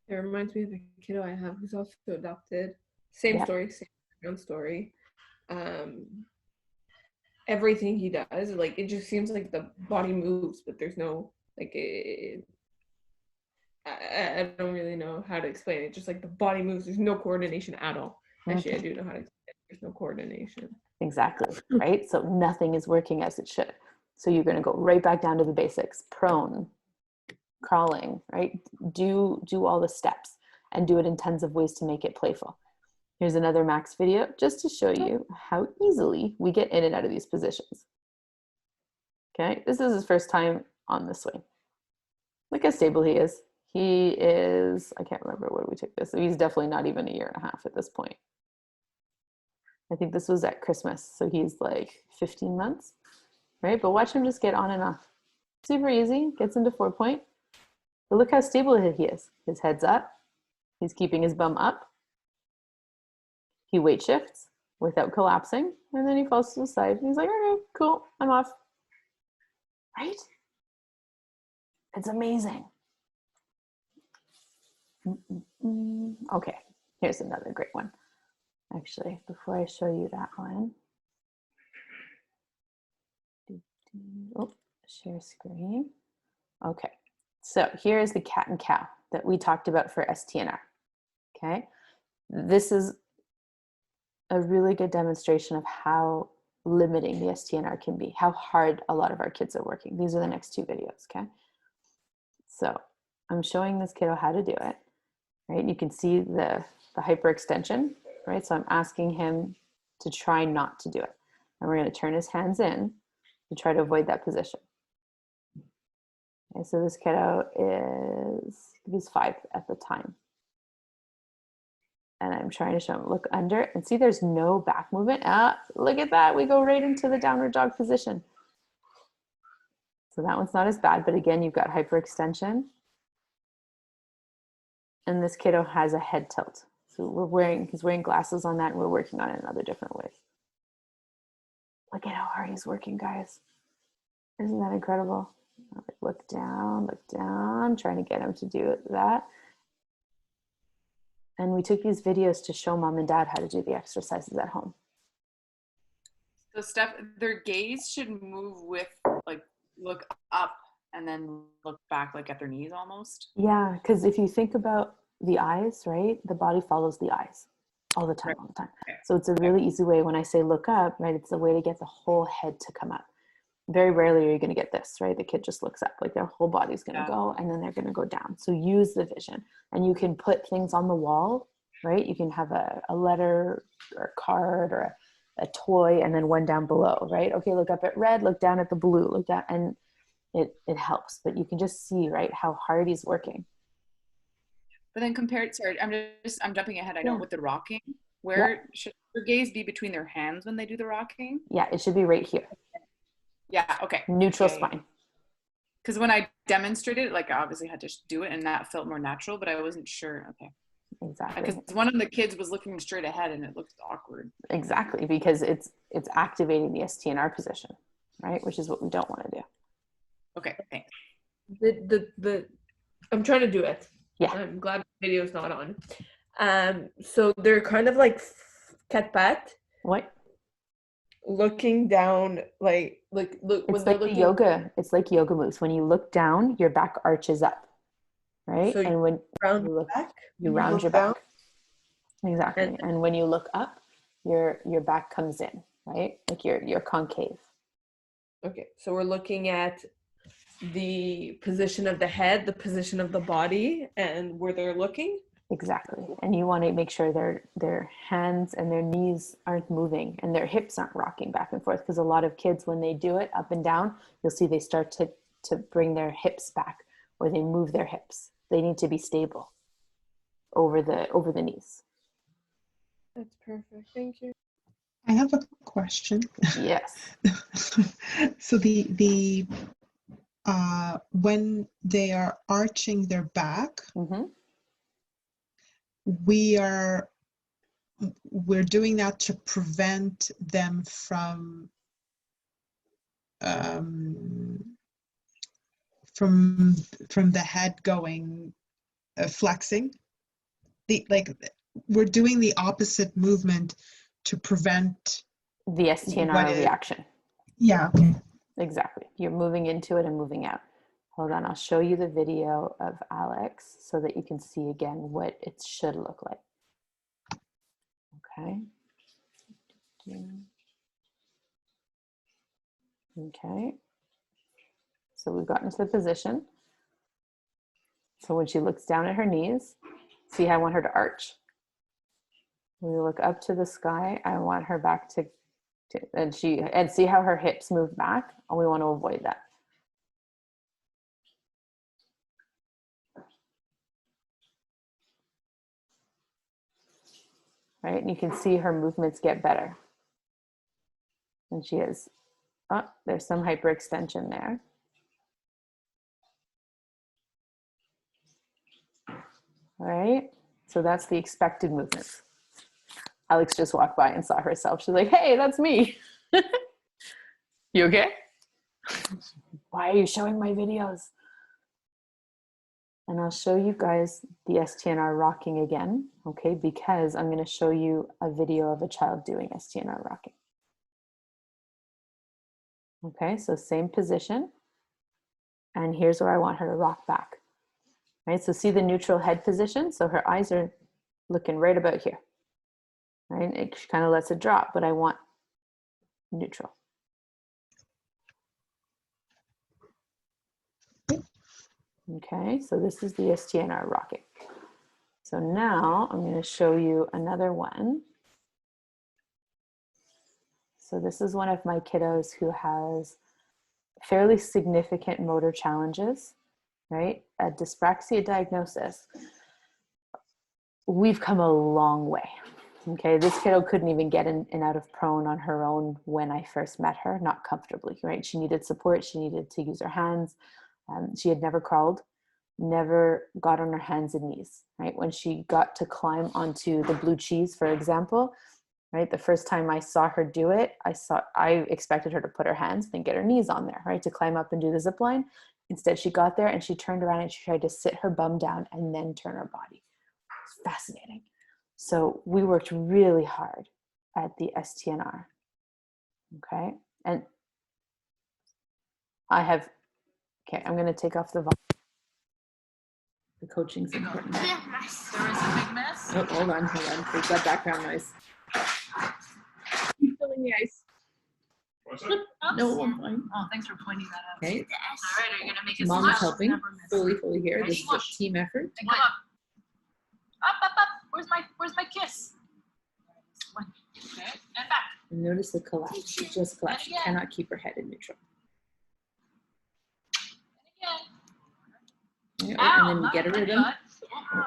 It reminds me of a kiddo I have who's also adopted. Same story, same background story. Everything he does, like it just seems like the body moves, but there's no like I don't really know how to explain it. Just like the body moves, there's no coordination at all. Actually, I do know how to explain it. There's no coordination. Exactly, right? So nothing is working as it should. So you're going to go right back down to the basics. Prone, crawling, right? Do all the steps and do it in tons of ways to make it playful. Here's another Max video just to show you how easily we get in and out of these positions. Okay, this is his first time on the swing. Look how stable he is. He is, I can't remember where we took this. So he's definitely not even a year and a half at this point. I think this was at Christmas. So he's like 15 months, right? But watch him just get on and off. Super easy, gets into 4-point. But look how stable he is. His head's up. He's keeping his bum up. he weight shifts without collapsing, and then he falls to the side. And he's like, okay, cool, I'm off. Right? It's amazing. Okay, here's another great one. Actually, before I show you that one, oh, share screen. Okay, so here's the cat and cow that we talked about for STNR. Okay, this is a really good demonstration of how limiting the STNR can be, how hard a lot of our kids are working. These are the next two videos, okay? So I'm showing this kiddo how to do it, right? You can see the hyperextension, right? So I'm asking him to try not to do it. And we're gonna turn his hands in to try to avoid that position. Okay, so this kiddo he's 5 at the time. And I'm trying to show him, look under, and see there's no back movement. Ah, look at that, we go right into the downward dog position. So that one's not as bad, but again, you've got hyperextension. And this kiddo has a head tilt. So he's wearing glasses on that, and we're working on it in other different ways. Look at how hard he's working, guys. Isn't that incredible? Look down, trying to get him to do that. And we took these videos to show mom and dad how to do the exercises at home. So Steph, their gaze should move with, like, look up and then look back, like at their knees almost. Yeah, because if you think about the eyes, right? The body follows the eyes all the time, Right. all the time. So it's a really easy way when I say look up, right? It's a way to get the whole head to come up. Very rarely are you going to get this, right? The kid just looks up, like their whole body's going to go, and then they're going to go down. So use the vision, and you can put things on the wall, right? You can have a letter or a card or a toy, and then one down below, right? Okay, look up at red, look down at the blue, look down, and it helps. But you can just see, right, how hard he's working. But then compared, sorry, I'm jumping ahead. I know with the rocking, where should their gaze be between their hands when they do the rocking? Yeah, it should be right here. Yeah, okay. Neutral spine. Because when I demonstrated it, like I obviously had to do it and that felt more natural, but I wasn't sure. Okay. Exactly. Because one of the kids was looking straight ahead and it looked awkward. Exactly, because it's activating the STNR position, right? Which is what we don't want to do. Okay, thanks. I'm trying to do it. Yeah. I'm glad the video's not on. So they're kind of like cat pat. What? Looking down, like look. It's like yoga. It's like yoga moves. When you look down, your back arches up, right? So and when round you look back, you round your back. Exactly. And when you look up, your back comes in, right? Like you're concave. Okay, so we're looking at the position of the head, the position of the body, and where they're looking. Exactly. And you want to make sure their hands and their knees aren't moving and their hips aren't rocking back and forth, because a lot of kids, when they do it up and down, you'll see they start to bring their hips back, or they move their hips. They need to be stable over the knees. That's perfect. Thank you. I have a question. Yes. So the when they are arching their back, Mm-hmm. we're doing that to prevent them from the head going flexing. We're doing the opposite movement to prevent The STNR reaction. Yeah. Okay. Exactly. You're moving into it and moving out. Hold on, I'll show you the video of Alex so that you can see again what it should look like. Okay. Okay. So we've gotten to the position. So when she looks down at her knees, see how I want her to arch. When we look up to the sky, I want her back to and see how her hips move back, and we want to avoid that. Right? And you can see her movements get better. And she is, there's some hyperextension there. All right? So that's the expected movements. Alex just walked by and saw herself. She's like, hey, that's me. You okay? Why are you showing my videos? And I'll show you guys the STNR rocking again, okay? Because I'm going to show you a video of a child doing STNR rocking. Okay, so same position. And here's where I want her to rock back. Right, so see the neutral head position? So her eyes are looking right about here. Right, she kind of lets it drop, but I want neutral. Okay, so this is the STNR rocking. So now I'm going to show you another one. So this is one of my kiddos who has fairly significant motor challenges, right? A dyspraxia diagnosis. We've come a long way. Okay, this kiddo couldn't even get in and out of prone on her own when I first met her, not comfortably, right? She needed support, she needed to use her hands. She had never crawled, never got on her hands and knees, right? When she got to climb onto the blue cheese, for example, right? The first time I saw her do it, I expected her to put her hands and get her knees on there, right? To climb up and do the zip line. Instead, she got there and she turned around and she tried to sit her bum down and then turn her body. It's fascinating. So we worked really hard at the STNR, okay? And I'm gonna take off the volume. The coaching's important. There was a big mess. Oh, hold on. We've got background noise. Keep filling the ice. No, I'm fine. Oh, thanks for pointing that out. Okay. All right, are you gonna make it Mom is helping fully here. Ready? This is a team effort. And go up. Up. Where's my kiss? One. Okay, and back. And notice the collapse. She just collapsed. She again. cannot keep her head in neutral. And again. Okay, and then we get a rhythm. Wow.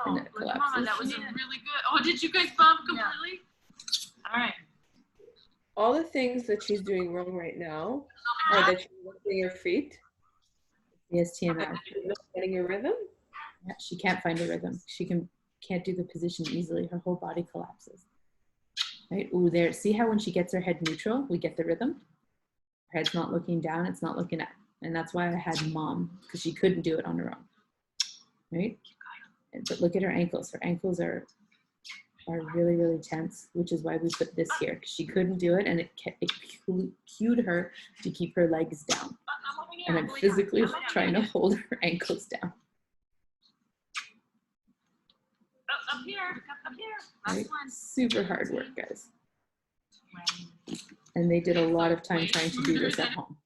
And then it Good collapses. mama, that was really good. Oh, did you guys bump completely? Yeah. All right. All the things that she's doing wrong right now are that she's lifting her feet, The STNR. she's not getting a rhythm. Yeah, she can't find a rhythm. She can't do the position easily. Her whole body collapses. Right? Ooh, there. See how when she gets her head neutral, we get the rhythm? Her head's not looking down, it's not looking up. And that's why I had mom, because she couldn't do it on her own. Right? But look at her ankles. Her ankles are really, really tense, which is why we put this here, because she couldn't do it, and it cued her to keep her legs down. And I'm physically trying to hold her ankles down. Up here. Last Right? one. Super hard work, guys. And they did a lot of time trying to do this at home.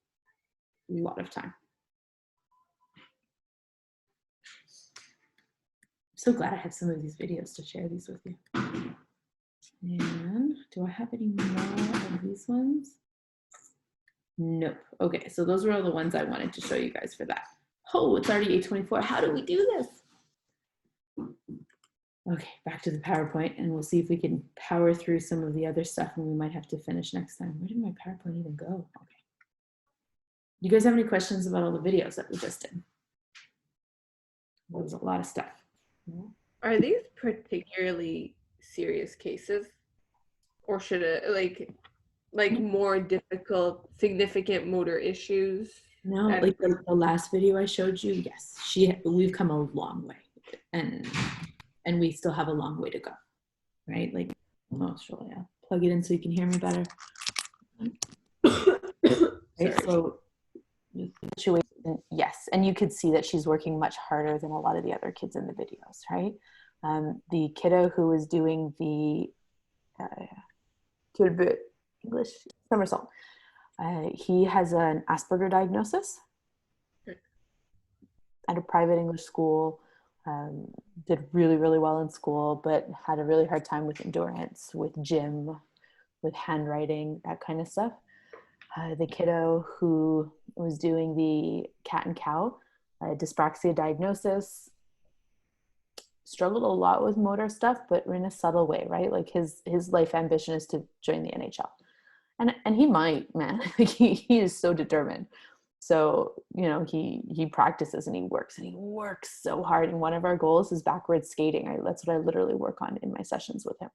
A lot of time. So glad I have some of these videos to share these with you. And do I have any more of these ones? Nope. Okay, so those were all the ones I wanted to show you guys for that. Oh, it's already 8:24. How do we do this? Okay, back to the PowerPoint, and we'll see if we can power through some of the other stuff, and we might have to finish next time. Where did my PowerPoint even go? Okay. You guys have any questions about all the videos that we just did? There was a lot of stuff. Are these particularly serious cases, or should it like more difficult, significant motor issues? No, like the last video I showed you, yes, we've come a long way, and we still have a long way to go, right? Like, oh, sure, yeah. Plug it in so you can hear me better. Right, so the situation, yes, and you could see that she's working much harder than a lot of the other kids in the videos, right? The kiddo who was doing the English somersault, he has an Asperger diagnosis at a private English school, did really, really well in school, but had a really hard time with endurance, with gym, with handwriting, that kind of stuff. The kiddo who was doing the cat and cow, dyspraxia diagnosis, struggled a lot with motor stuff, but in a subtle way, right? Like his life ambition is to join the NHL. And he might, man. he is so determined. So, you know, he practices and he works so hard. And one of our goals is backwards skating. That's what I literally work on in my sessions with him.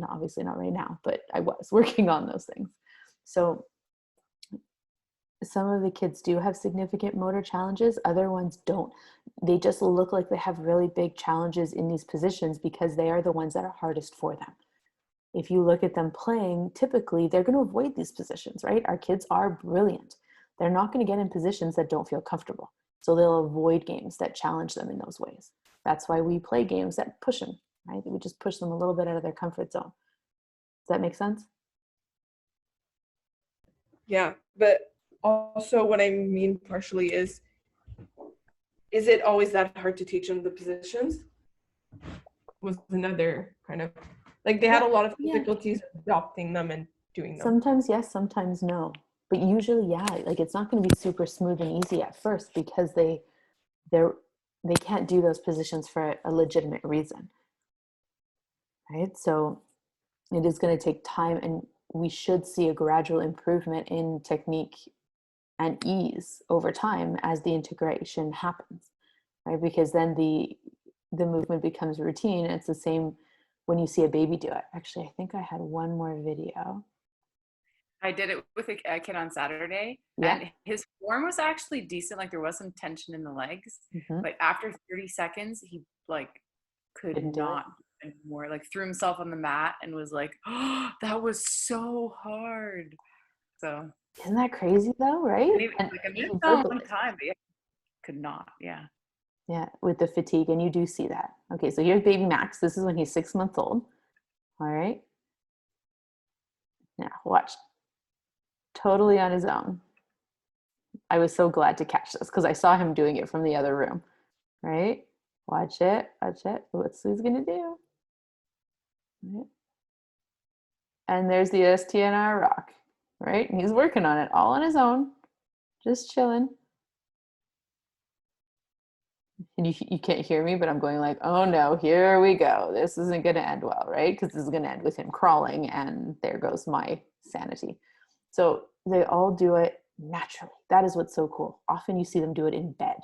obviously not right now, but I was working on those things. So some of the kids do have significant motor challenges, other ones don't. They just look like they have really big challenges in these positions because they are the ones that are hardest for them. If you look at them playing, typically they're going to avoid these positions, right? Our kids are brilliant. They're not going to get in positions that don't feel comfortable. So they'll avoid games that challenge them in those ways. That's why we play games that push them, right? We just push them a little bit out of their comfort zone. Does that make sense? Yeah, but also what I mean partially is it always that hard to teach them the positions? Was another kind of, like they had a lot of difficulties adopting them and doing them. Sometimes yes, sometimes no. But usually, yeah, like it's not going to be super smooth and easy at first because they can't do those positions for a legitimate reason, right? So it is going to take time, and we should see a gradual improvement in technique and ease over time as the integration happens, right? Because then the movement becomes routine. It's the same when you see a baby do it. Actually, I think I had one more video. I did it with a kid on Saturday, Yeah. and his form was actually decent. Like there was some tension in the legs, Mm-hmm. but after 30 seconds, he like could not anymore. Like threw himself on the mat and was like, "Oh, that was so hard." So isn't that crazy though, right? And like a long time, but could not. Yeah. Yeah, with the fatigue, and you do see that. Okay, so here's baby Max. This is when he's 6 months old. All right. Now watch. Totally on his own. I was so glad to catch this because I saw him doing it from the other room. Right? Watch it. Watch it. What's he's gonna do? Right. And there's the STNR rock. Right? And he's working on it all on his own, just chilling. And you can't hear me, but I'm going like, oh no, here we go. This isn't going to end well, right? Because this is going to end with him crawling, and there goes my sanity. So they all do it naturally. That is what's so cool. Often you see them do it in bed,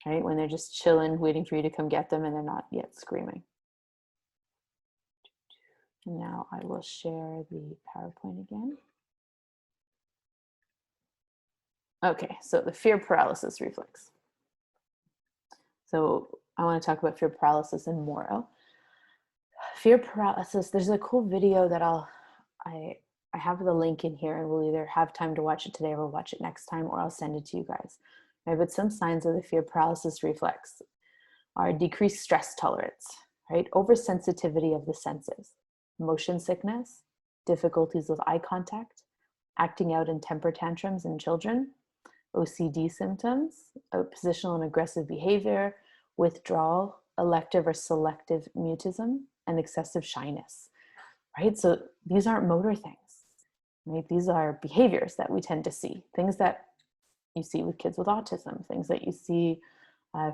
right? When they're just chilling, waiting for you to come get them, and they're not yet screaming. And now I will share the PowerPoint again. Okay, so the fear paralysis reflex. So I want to talk about fear paralysis and Moro. Fear paralysis, there's a cool video that I have the link in here, and we'll either have time to watch it today or we'll watch it next time, or I'll send it to you guys. Right, but some signs of the fear paralysis reflex are decreased stress tolerance, right? Oversensitivity of the senses, motion sickness, difficulties with eye contact, acting out in temper tantrums in children, OCD symptoms, oppositional and aggressive behavior, withdrawal, elective or selective mutism, and excessive shyness, right? So these aren't motor things, right? These are behaviors that we tend to see, things that you see with kids with autism, things that you see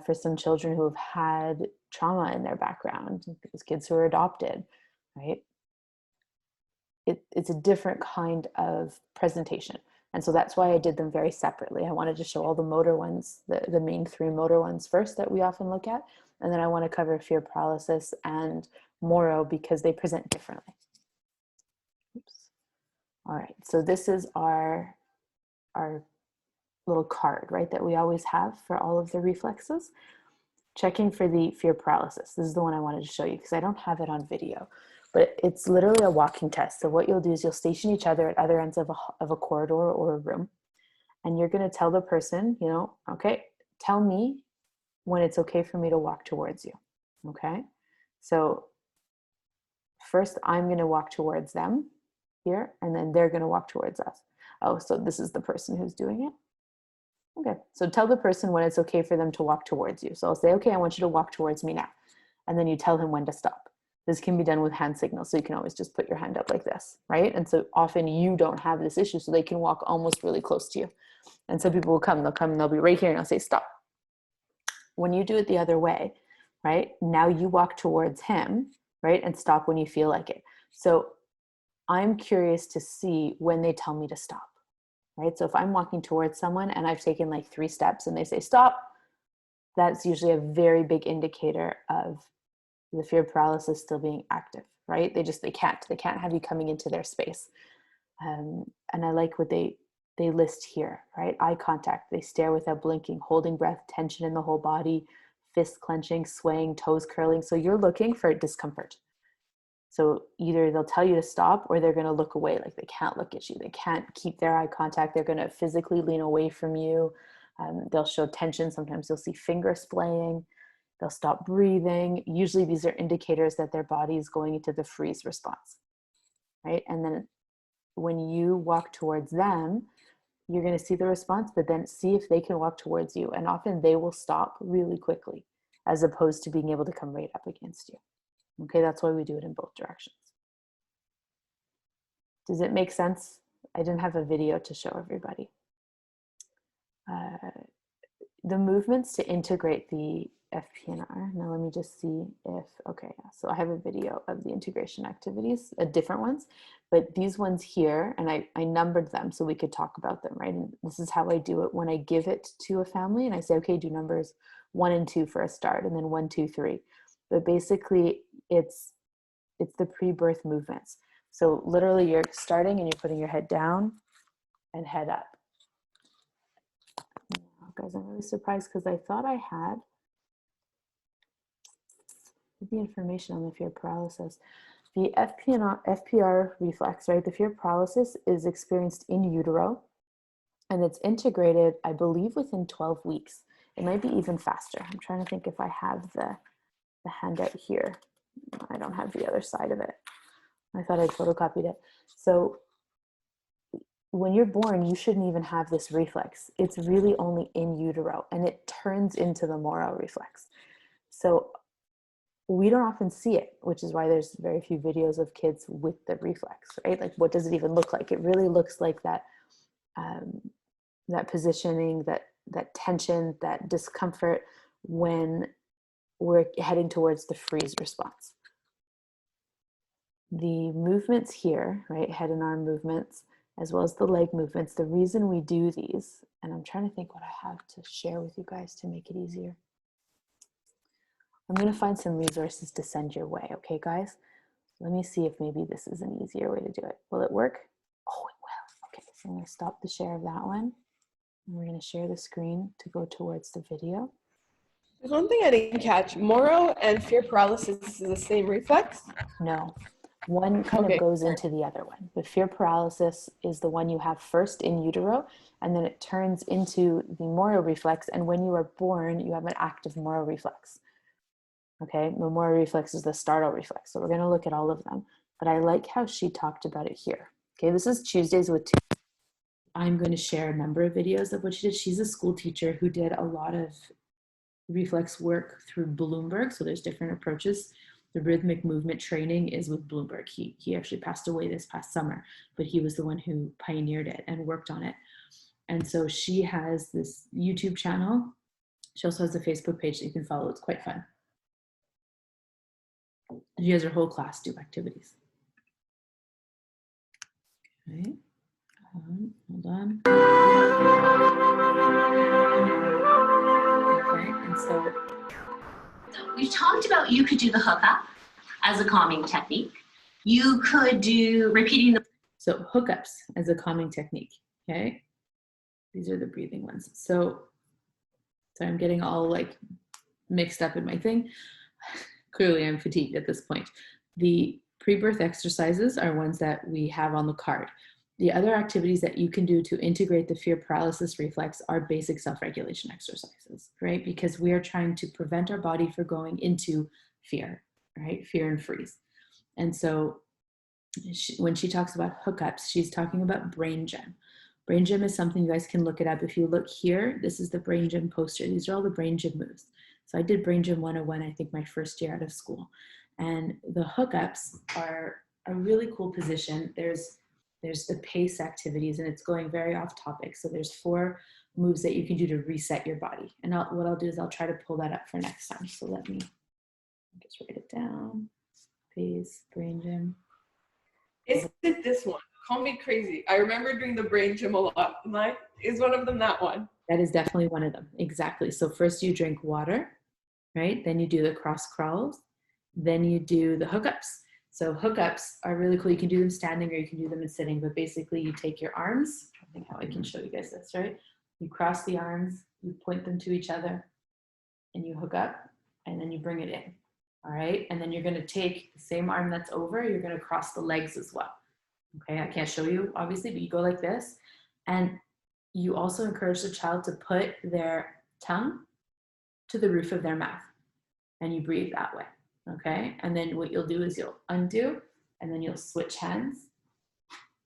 for some children who have had trauma in their background, those kids who are adopted, right? It's a different kind of presentation. And so that's why I did them very separately. I wanted to show all the motor ones, the main three motor ones first that we often look at. And then I want to cover fear paralysis and Moro because they present differently. Oops. All right, so this is our little card, right, that we always have for all of the reflexes. Checking for the fear paralysis. This is the one I wanted to show you because I don't have it on video. But it's literally a walking test. So what you'll do is you'll station each other at other ends of a corridor or a room. And you're going to tell the person, you know, okay, tell me when it's okay for me to walk towards you. Okay. So first I'm going to walk towards them here, and then they're going to walk towards us. Oh, so this is the person who's doing it. Okay. So tell the person when it's okay for them to walk towards you. So I'll say, okay, I want you to walk towards me now. And then you tell him when to stop. This can be done with hand signals, so you can always just put your hand up like this, right? And so often you don't have this issue, so they can walk almost really close to you. And so people will come, and they'll be right here, and I'll say, stop. When you do it the other way, right, now you walk towards him, right, and stop when you feel like it. So I'm curious to see when they tell me to stop, right? So if I'm walking towards someone and I've taken like 3 steps and they say, stop, that's usually a very big indicator of the fear paralysis still being active, right? They can't have you coming into their space. And I like what they list here, right? Eye contact, they stare without blinking, holding breath, tension in the whole body, fist clenching, swaying, toes curling. So you're looking for discomfort. So either they'll tell you to stop or they're going to look away, like they can't look at you. They can't keep their eye contact. They're going to physically lean away from you. They'll show tension. Sometimes you'll see finger splaying. They'll stop breathing. Usually these are indicators that their body is going into the freeze response, right? And then when you walk towards them, you're going to see the response, but then see if they can walk towards you. And often they will stop really quickly as opposed to being able to come right up against you. Okay, that's why we do it in both directions. Does it make sense? I didn't have a video to show everybody. The movements to integrate the FPNR. Now let me just see if, okay, so I have a video of the integration activities, different ones, but these ones here, and I numbered them so we could talk about them, right? And this is how I do it when I give it to a family and I say, okay, do numbers 1 and 2 for a start, and then 1, 2, 3. But basically it's the pre-birth movements. So literally you're starting and you're putting your head down and head up. Oh, guys, I'm really surprised because I thought I had the information on the fear paralysis. The FPR reflex, right? The fear paralysis is experienced in utero and it's integrated, I believe, within 12 weeks. It might be even faster. I'm trying to think if I have the handout here. I don't have the other side of it. I thought I'd photocopied it. So when you're born, you shouldn't even have this reflex. It's really only in utero and it turns into the Moro reflex. So we don't often see it, which is why there's very few videos of kids with the reflex, right? Like, what does it even look like? It really looks like that, that positioning, that tension, that discomfort when we're heading towards the freeze response. The movements here, right, head and arm movements, as well as the leg movements, the reason we do these, and I'm trying to think what I have to share with you guys to make it easier. I'm going to find some resources to send your way, okay, guys? Let me see if maybe this is an easier way to do it. Will it work? Oh, it will. Okay, so I'm going to stop the share of that one. And we're going to share the screen to go towards the video. There's one thing I didn't catch. Moro and fear paralysis is the same reflex? No. One kind of goes into the other one. But fear paralysis is the one you have first in utero, and then it turns into the Moro reflex. And when you are born, you have an active Moro reflex. Okay, the Moro reflex is the startle reflex. So we're going to look at all of them. But I like how she talked about it here. Okay, this is Tuesdays with Two. I'm going to share a number of videos of what she did. She's a school teacher who did a lot of reflex work through Bloomberg. So there's different approaches. The rhythmic movement training is with Bloomberg. He actually passed away this past summer, but he was the one who pioneered it and worked on it. And so she has this YouTube channel. She also has a Facebook page that you can follow. It's quite fun. She has her whole class do activities. Okay, hold on. Okay, and so we've talked about you could do the hookup as a calming technique. You could do repeating the... So hookups as a calming technique, okay? These are the breathing ones. So I'm getting all like mixed up in my thing. Clearly I'm fatigued at this point. The pre-birth exercises are ones that we have on the card. The other activities that you can do to integrate the fear paralysis reflex are basic self-regulation exercises, right? Because we are trying to prevent our body from going into fear, right? Fear and freeze. And so when she talks about hookups, she's talking about brain gym. Brain gym is something you guys can look it up. If you look here, this is the brain gym poster. These are all the brain gym moves. So I did brain gym 101, I think my first year out of school. And the hookups are a really cool position. There's the pace activities, and it's going very off topic. So there's 4 moves that you can do to reset your body. And what I'll do is I'll try to pull that up for next time. So let me just write it down. Pace, brain gym. Is it this one? Call me crazy. I remember doing the brain gym a lot. Is one of them that one? That is definitely one of them. Exactly. So first you drink water, right? Then you do the cross crawls. Then you do the hookups. So hookups are really cool. You can do them standing or you can do them in sitting, but basically you take your arms. I think how I can show you guys this, right? You cross the arms, you point them to each other, and you hook up, and then you bring it in. All right, and then you're going to take the same arm that's over, you're going to cross the legs as well. Okay, I can't show you obviously, but you go like this, and you also encourage the child to put their tongue to the roof of their mouth, and you breathe that way. Okay, and then what you'll do is you'll undo, and then you'll switch hands.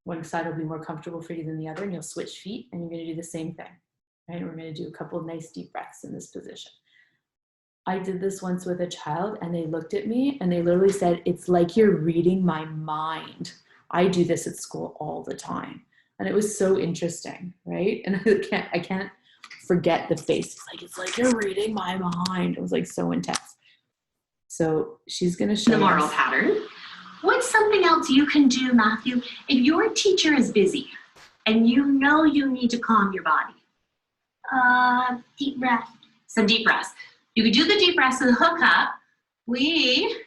One side will be more comfortable for you than the other, and you'll switch feet, and you're going to do the same thing. Right, we're going to do a couple of nice deep breaths in this position. I did this once with a child, and they looked at me and they literally said, "It's like you're reading my mind." I do this at school all the time. And it was so interesting, right? And I can't forget the face. It's like you're reading my mind. It was like so intense. So she's going to show the moral us. pattern. What's something else you can do, Matthew, if your teacher is busy and you know you need to calm your body? Deep breath. Some deep breaths. You could do the deep breaths and hook up. We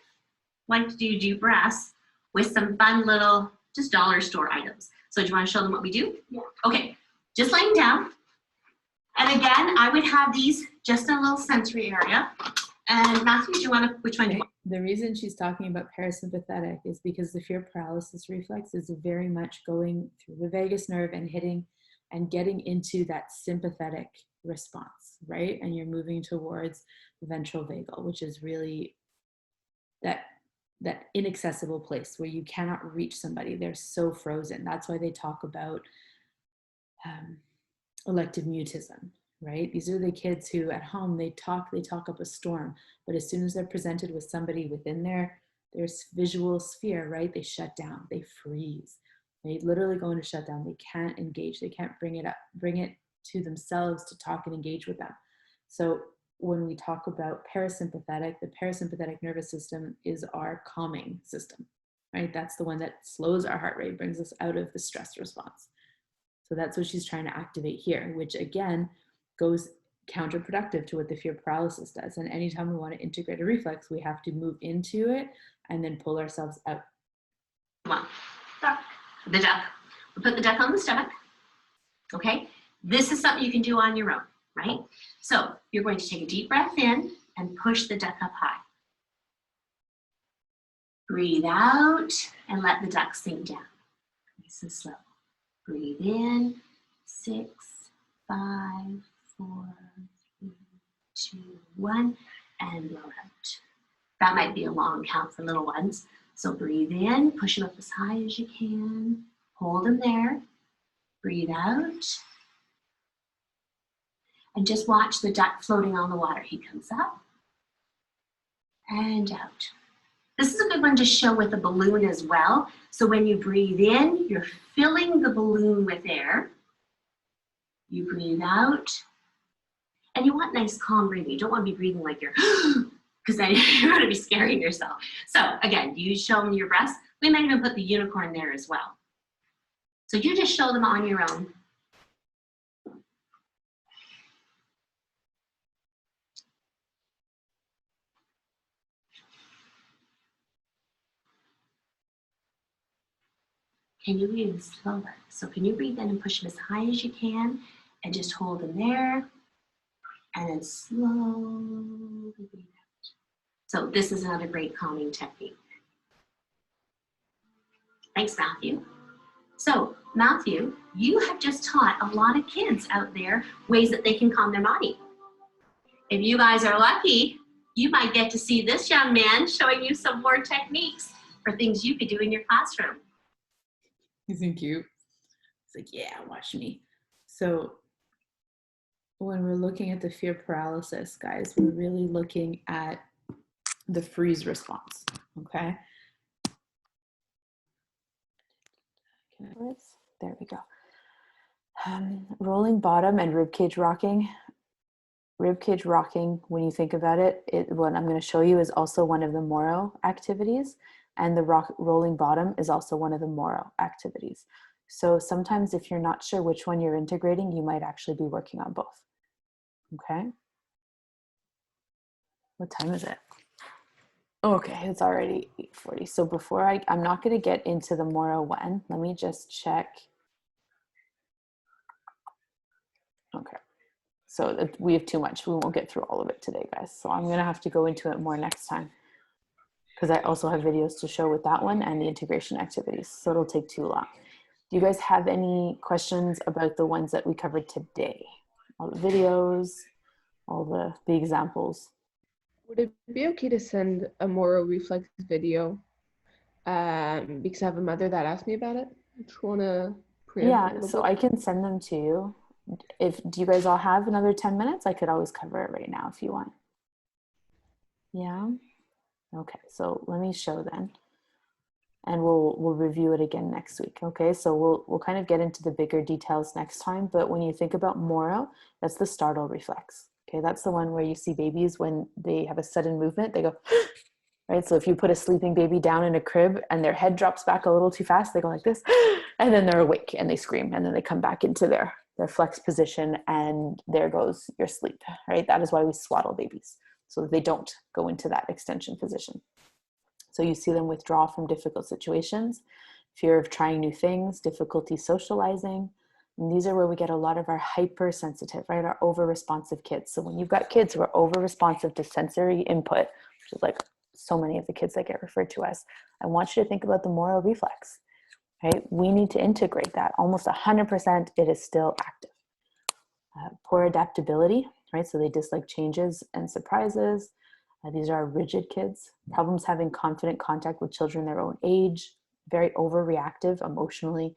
like to do deep breaths with some fun little, just dollar store items. So do you want to show them what we do? Yeah. Okay, just laying down. And again, I would have these just in a little sensory area. And Matthew, do you want to, which one do you want? The reason she's talking about parasympathetic is because the fear paralysis reflex is very much going through the vagus nerve and hitting and getting into that sympathetic response, right? And you're moving towards the ventral vagal, which is really that inaccessible place where you cannot reach somebody. They're so frozen. That's why they talk about elective mutism, right? These are the kids who at home, they talk up a storm, but as soon as they're presented with somebody within their visual sphere, right, they shut down, they freeze. They literally go into shutdown. They can't engage. They can't bring it to themselves to talk and engage with them. So when we talk about parasympathetic, the parasympathetic nervous system is our calming system, right? That's the one that slows our heart rate, brings us out of the stress response. So that's what she's trying to activate here, which again goes counterproductive to what the fear paralysis does. And anytime we want to integrate a reflex, we have to move into it and then pull ourselves out. The duck. We put the duck on the stomach. Okay? This is something you can do on your own, right? So you're going to take a deep breath in and push the duck up high. Breathe out and let the duck sink down. Nice and slow. Breathe in. 6, 5, 4, 3, 2, 1, and blow out. That might be a long count for little ones. So breathe in, push them up as high as you can. Hold them there. Breathe out. And just watch the duck floating on the water. He comes up and out. This is a good one to show with a balloon as well. So when you breathe in, you're filling the balloon with air. You breathe out. And you want nice calm breathing. You don't want to be breathing like you're because then you're going to be scaring yourself. So again, you show them your breaths. We might even put the unicorn there as well. So you just show them on your own. Can you breathe slower? So can you breathe in and push them as high as you can and just hold them there and then slowly breathe out. So this is another great calming technique. Thanks, Matthew. So Matthew, you have just taught a lot of kids out there ways that they can calm their body. If you guys are lucky, you might get to see this young man showing you some more techniques for things you could do in your classroom. Isn't cute? It's like, yeah, watch me. So when we're looking at the fear paralysis, guys, we're really looking at the freeze response, okay? There we go. Rolling bottom and ribcage rocking. Ribcage rocking, when you think about it, what I'm going to show you is also one of the Moro activities, and the rolling bottom is also one of the Moro activities. So sometimes if you're not sure which one you're integrating, you might actually be working on both. Okay? What time is it? Okay, it's already 8:40. So before I'm not going to get into the Moro one. Let me just check. Okay. So we have too much. We won't get through all of it today, guys. So I'm going to have to go into it more next time, because I also have videos to show with that one and the integration activities. So it'll take too long. Do you guys have any questions about the ones that we covered today? All the videos, all the examples. Would it be okay to send a Moro reflex video? Because I have a mother that asked me about it. I just want to Yeah, so I can send them to you. Do you guys all have another 10 minutes? I could always cover it right now if you want. Yeah. Okay, so let me show then. And we'll review it again next week. Okay, so we'll kind of get into the bigger details next time. But when you think about Moro, that's the startle reflex. Okay, that's the one where you see babies when they have a sudden movement, they go, right? So if you put a sleeping baby down in a crib and their head drops back a little too fast, they go like this, and then they're awake and they scream, and then they come back into their flex position, and there goes your sleep, right? That is why we swaddle babies, so that they don't go into that extension position. So you see them withdraw from difficult situations, fear of trying new things, difficulty socializing. And these are where we get a lot of our hypersensitive, right? Our over-responsive kids. So when you've got kids who are over-responsive to sensory input, which is like so many of the kids that get referred to us, I want you to think about the Moro reflex, right? We need to integrate that. Almost 100%, it is still active. Poor adaptability, right? So they dislike changes and surprises. These are rigid kids. Problems having confident contact with children their own age, very overreactive emotionally,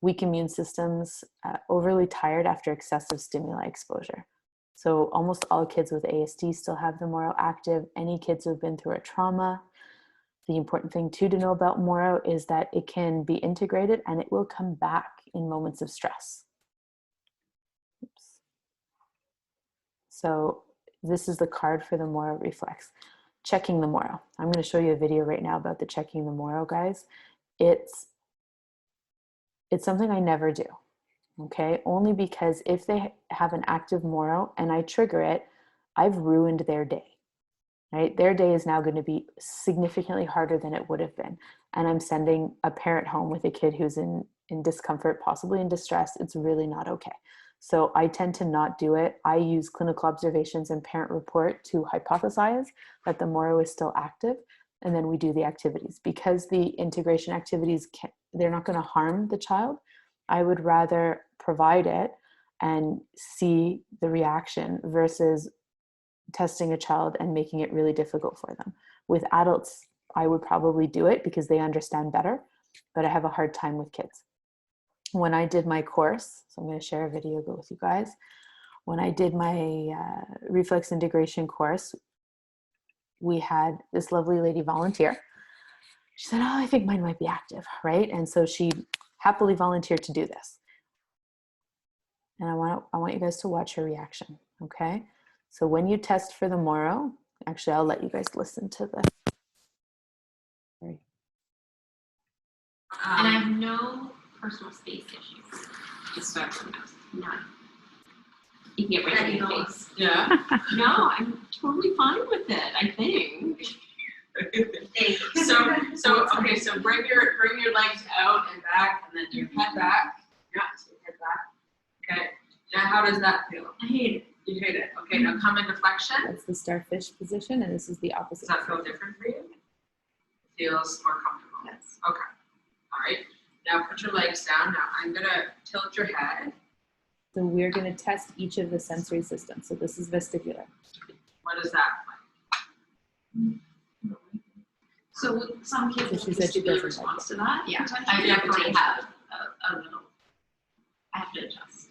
weak immune systems, overly tired after excessive stimuli exposure. So almost all kids with ASD still have the Moro active. Any kids who've been through a trauma. The important thing too to know about Moro is that it can be integrated and it will come back in moments of stress. Oops. So this is the card for the Moro reflex. Checking the Moro. I'm going to show you a video right now about the checking the Moro, guys. It's something I never do, okay? Only because if they have an active Moro and I trigger it, I've ruined their day, right? Their day is now going to be significantly harder than it would have been. And I'm sending a parent home with a kid who's in discomfort, possibly in distress. It's really not okay. So I tend to not do it. I use clinical observations and parent report to hypothesize that the Moro is still active. And then we do the activities. Because the integration activities, they're not going to harm the child, I would rather provide it and see the reaction versus testing a child and making it really difficult for them. With adults, I would probably do it because they understand better, but I have a hard time with kids. When I did my course, so I'm going to share a video with you guys. When I did my reflex integration course, we had this lovely lady volunteer. She said, oh, I think mine might be active, right? And so she happily volunteered to do this. And I want you guys to watch her reaction, okay? So when you test for the Moro, actually, I'll let you guys listen to this. And I have no personal space issues. Just so everyone knows. None. You can get right in your face. Yeah. No, I'm totally fine with it, I think. So okay, so bring your legs out and back, and then your head back. Yeah, so head back. Okay. Now how does that feel? I hate it. You hate it. Okay, now come into flexion. That's the starfish position, and this is the opposite. Does that feel different for you? It feels more comfortable. Yes. Okay. All right. Now put your legs down. Now I'm gonna tilt your head. So we're going to test each of the sensory systems. So this is vestibular. What is that like? So with some kids, So she said she doesn't response to that. Yeah, I definitely have a little. I have to adjust.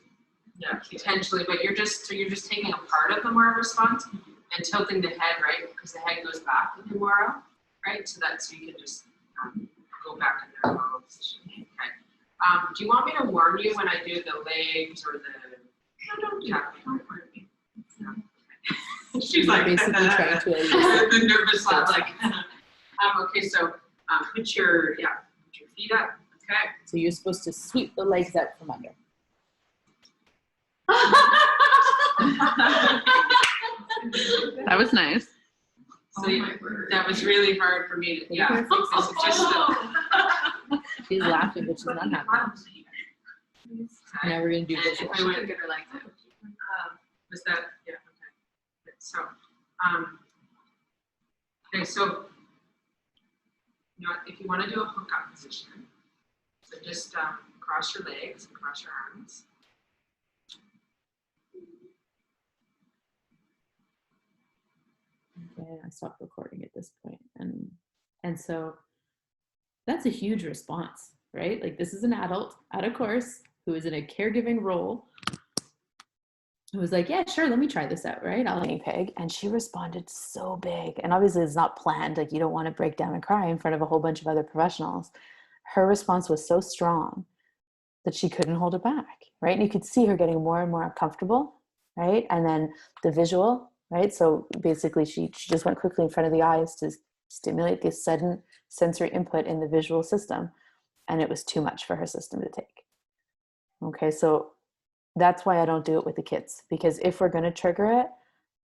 Yeah, potentially, but you're just taking a part of the Moro response and tilting the head, right? Because the head goes back with the Moro, right? So you can just go back in their normal position. Okay. Do you want me to warn you when I do the legs or the? No, don't warn me. No. She's like basically trying to the nervous laugh, like. Okay, so put your feet up. Okay. So you're supposed to sweep the legs out from under. That was nice. So that was really hard for me to, yeah. This is just She's laughing, but she's not happy. Now we're gonna do visual. I wouldn't get her like that. Was that, yeah, okay. So, okay, so, you know, if you want to do a hook-up position, so just cross your legs and cross your arms. Okay, I stopped recording at this point, and so that's a huge response, right? Like, this is an adult at a course who is in a caregiving role, who was like, yeah, sure, let me try this out, right? I'll peg. And she responded so big. And obviously it's not planned. Like, you don't want to break down and cry in front of a whole bunch of other professionals. Her response was so strong that she couldn't hold it back, right? And you could see her getting more and more uncomfortable, right? And then the visual, right? So basically she just went quickly in front of the eyes to stimulate this sudden sensory input in the visual system. And it was too much for her system to take. Okay, so that's why I don't do it with the kids, because if we're going to trigger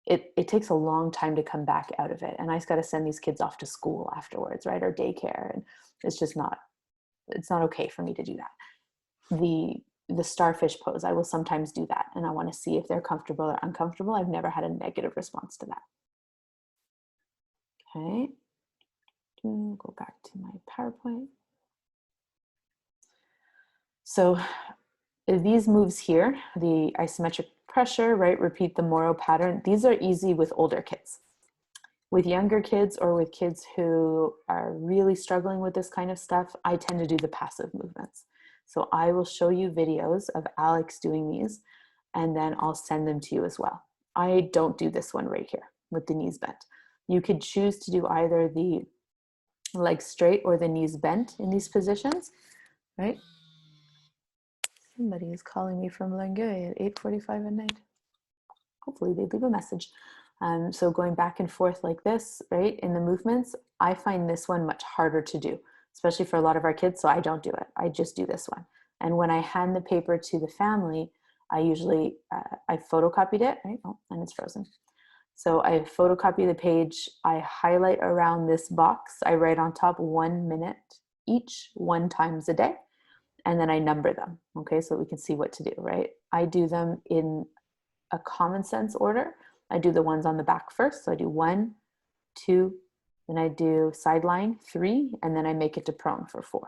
it, it takes a long time to come back out of it. And I just got to send these kids off to school afterwards, right? Or daycare. And it's just not, it's not okay for me to do that. The starfish pose, I will sometimes do that. And I want to see if they're comfortable or uncomfortable. I've never had a negative response to that. Okay. Go back to my PowerPoint. So these moves here, the isometric pressure, right? Repeat the Moro pattern. These are easy with older kids. With younger kids or with kids who are really struggling with this kind of stuff, I tend to do the passive movements. So I will show you videos of Alex doing these, and then I'll send them to you as well. I don't do this one right here with the knees bent. You could choose to do either the legs straight or the knees bent in these positions, right? Somebody is calling me from Longueuil at 8:45 at night. Hopefully they leave a message. So going back and forth like this, right, in the movements, I find this one much harder to do, especially for a lot of our kids, so I don't do it. I just do this one. And when I hand the paper to the family, I usually, I photocopied it, right? Oh, and it's frozen. So I photocopy the page, I highlight around this box, I write on top 1 minute each, 1 times a day. And then I number them, okay, so we can see what to do, right? I do them in a common sense order. I do the ones on the back first. So I do 1, 2, then I do sideline 3, and then I make it to prone for 4,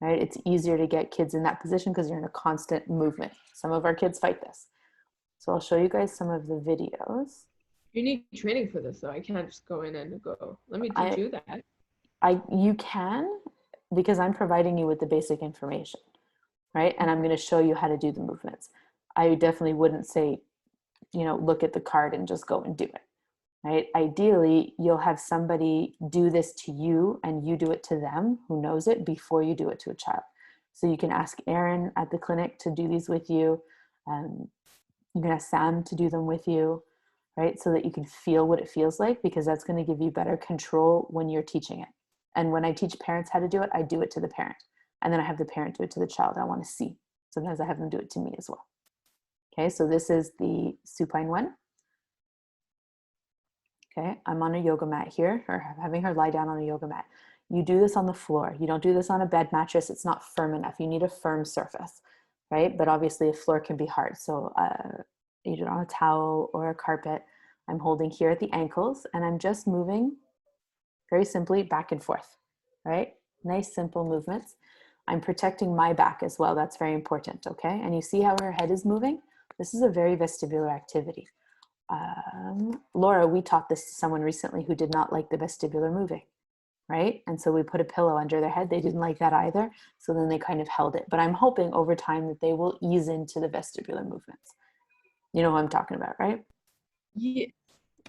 right? It's easier to get kids in that position because you're in a constant movement. Some of our kids fight this. So I'll show you guys some of the videos. You need training for this, though. I can't just go in and go, let me teach you that. You can, because I'm providing you with the basic information, right? And I'm going to show you how to do the movements. I definitely wouldn't say, you know, look at the card and just go and do it, right? Ideally, you'll have somebody do this to you and you do it to them who knows it before you do it to a child. So you can ask Erin at the clinic to do these with you. You can ask Sam to do them with you, right? So that you can feel what it feels like, because that's going to give you better control when you're teaching it. And when I teach parents how to do it, I do it to the parent. And then I have the parent do it to the child. I want to see. Sometimes I have them do it to me as well. Okay, so this is the supine one. Okay, I'm on a yoga mat here, or having her lie down on a yoga mat. You do this on the floor. You don't do this on a bed mattress. It's not firm enough. You need a firm surface, right? But obviously a floor can be hard. So you do it on a towel or a carpet. I'm holding here at the ankles and I'm just moving very simply back and forth, right? Nice, simple movements. I'm protecting my back as well. That's very important, okay? And you see how her head is moving? This is a very vestibular activity. Laura, we taught this to someone recently who did not like the vestibular moving, right? And so we put a pillow under their head. They didn't like that either. So then they kind of held it. But I'm hoping over time that they will ease into the vestibular movements. You know who I'm talking about, right? Yeah,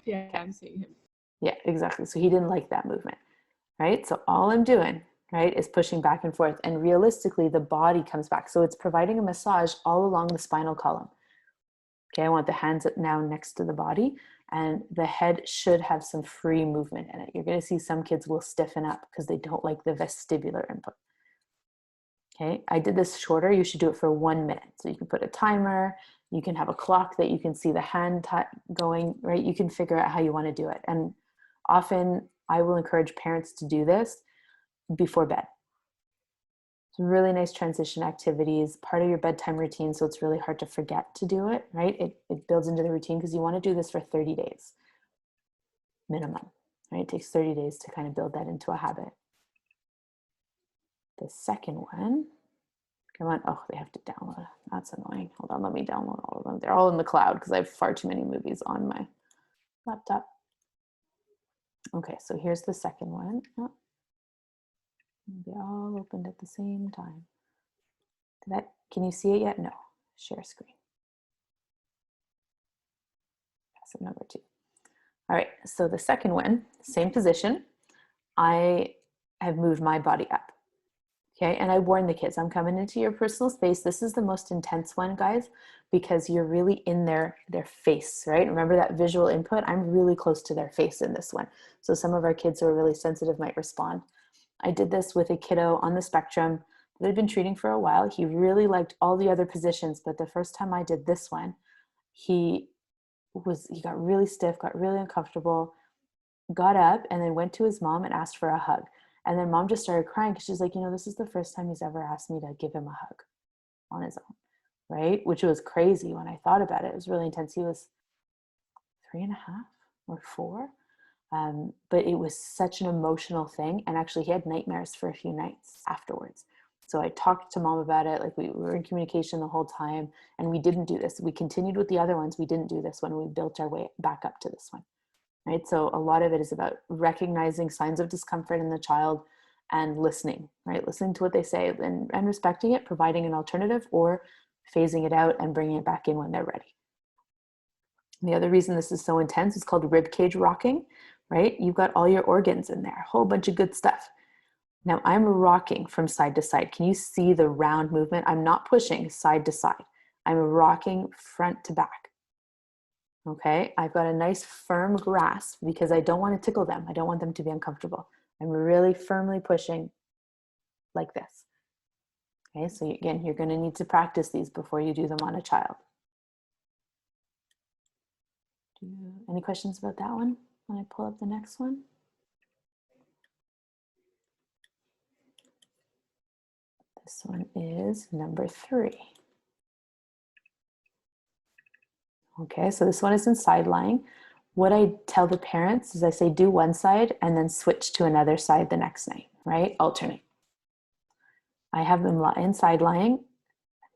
yeah, I'm seeing him. Yeah, exactly. So he didn't like that movement, right? So all I'm doing, right, is pushing back and forth. And realistically, the body comes back. So it's providing a massage all along the spinal column. Okay, I want the hands now next to the body, and the head should have some free movement in it. You're going to see some kids will stiffen up because they don't like the vestibular input. Okay, I did this shorter. You should do it for 1 minute. So you can put a timer, you can have a clock that you can see the hand going, right? You can figure out how you want to do it. And Often I will encourage parents to do this before bed. It's really nice transition activities, part of your bedtime routine, so it's really hard to forget to do it, right? It builds into the routine because you want to do this for 30 days minimum, right? It takes 30 days to kind of build that into a habit. The second one, come on, oh, they have to download it. That's annoying. Hold on, let me download all of them. They're all in the cloud because I have far too many movies on my laptop. Okay, so here's the second one. Oh, they all opened at the same time. Can you see it yet? No. Share screen. That's number 2. All right, so the second one, same position. I have moved my body up. Okay, and I warn the kids, I'm coming into your personal space. This is the most intense one, guys, because you're really in their face, right? Remember that visual input? I'm really close to their face in this one. So some of our kids who are really sensitive might respond. I did this with a kiddo on the spectrum that I'd been treating for a while. He really liked all the other positions, but the first time I did this one, he got really stiff, got really uncomfortable, got up and then went to his mom and asked for a hug. And then mom just started crying because she's like, this is the first time he's ever asked me to give him a hug on his own, right? Which was crazy when I thought about it. It was really intense. He was 3.5 or 4. But it was such an emotional thing. And actually he had nightmares for a few nights afterwards. So I talked to mom about it. Like we were in communication the whole time, and we didn't do this. We continued with the other ones. We didn't do this one. We built our way back up to this one. Right? So a lot of it is about recognizing signs of discomfort in the child and listening, right? Listening to what they say and respecting it, providing an alternative, or phasing it out and bringing it back in when they're ready. And the other reason this is so intense is called rib cage rocking, right? You've got all your organs in there, a whole bunch of good stuff. Now I'm rocking from side to side. Can you see the round movement? I'm not pushing side to side. I'm rocking front to back. Okay, I've got a nice firm grasp because I don't want to tickle them. I don't want them to be uncomfortable. I'm really firmly pushing like this. Okay, so again, you're going to need to practice these before you do them on a child. Any questions about that one when I pull up the next one? This one is number 3. Okay, so this one is in side lying. What I tell the parents is I say do one side and then switch to another side the next night, right? Alternate. I have them in side lying.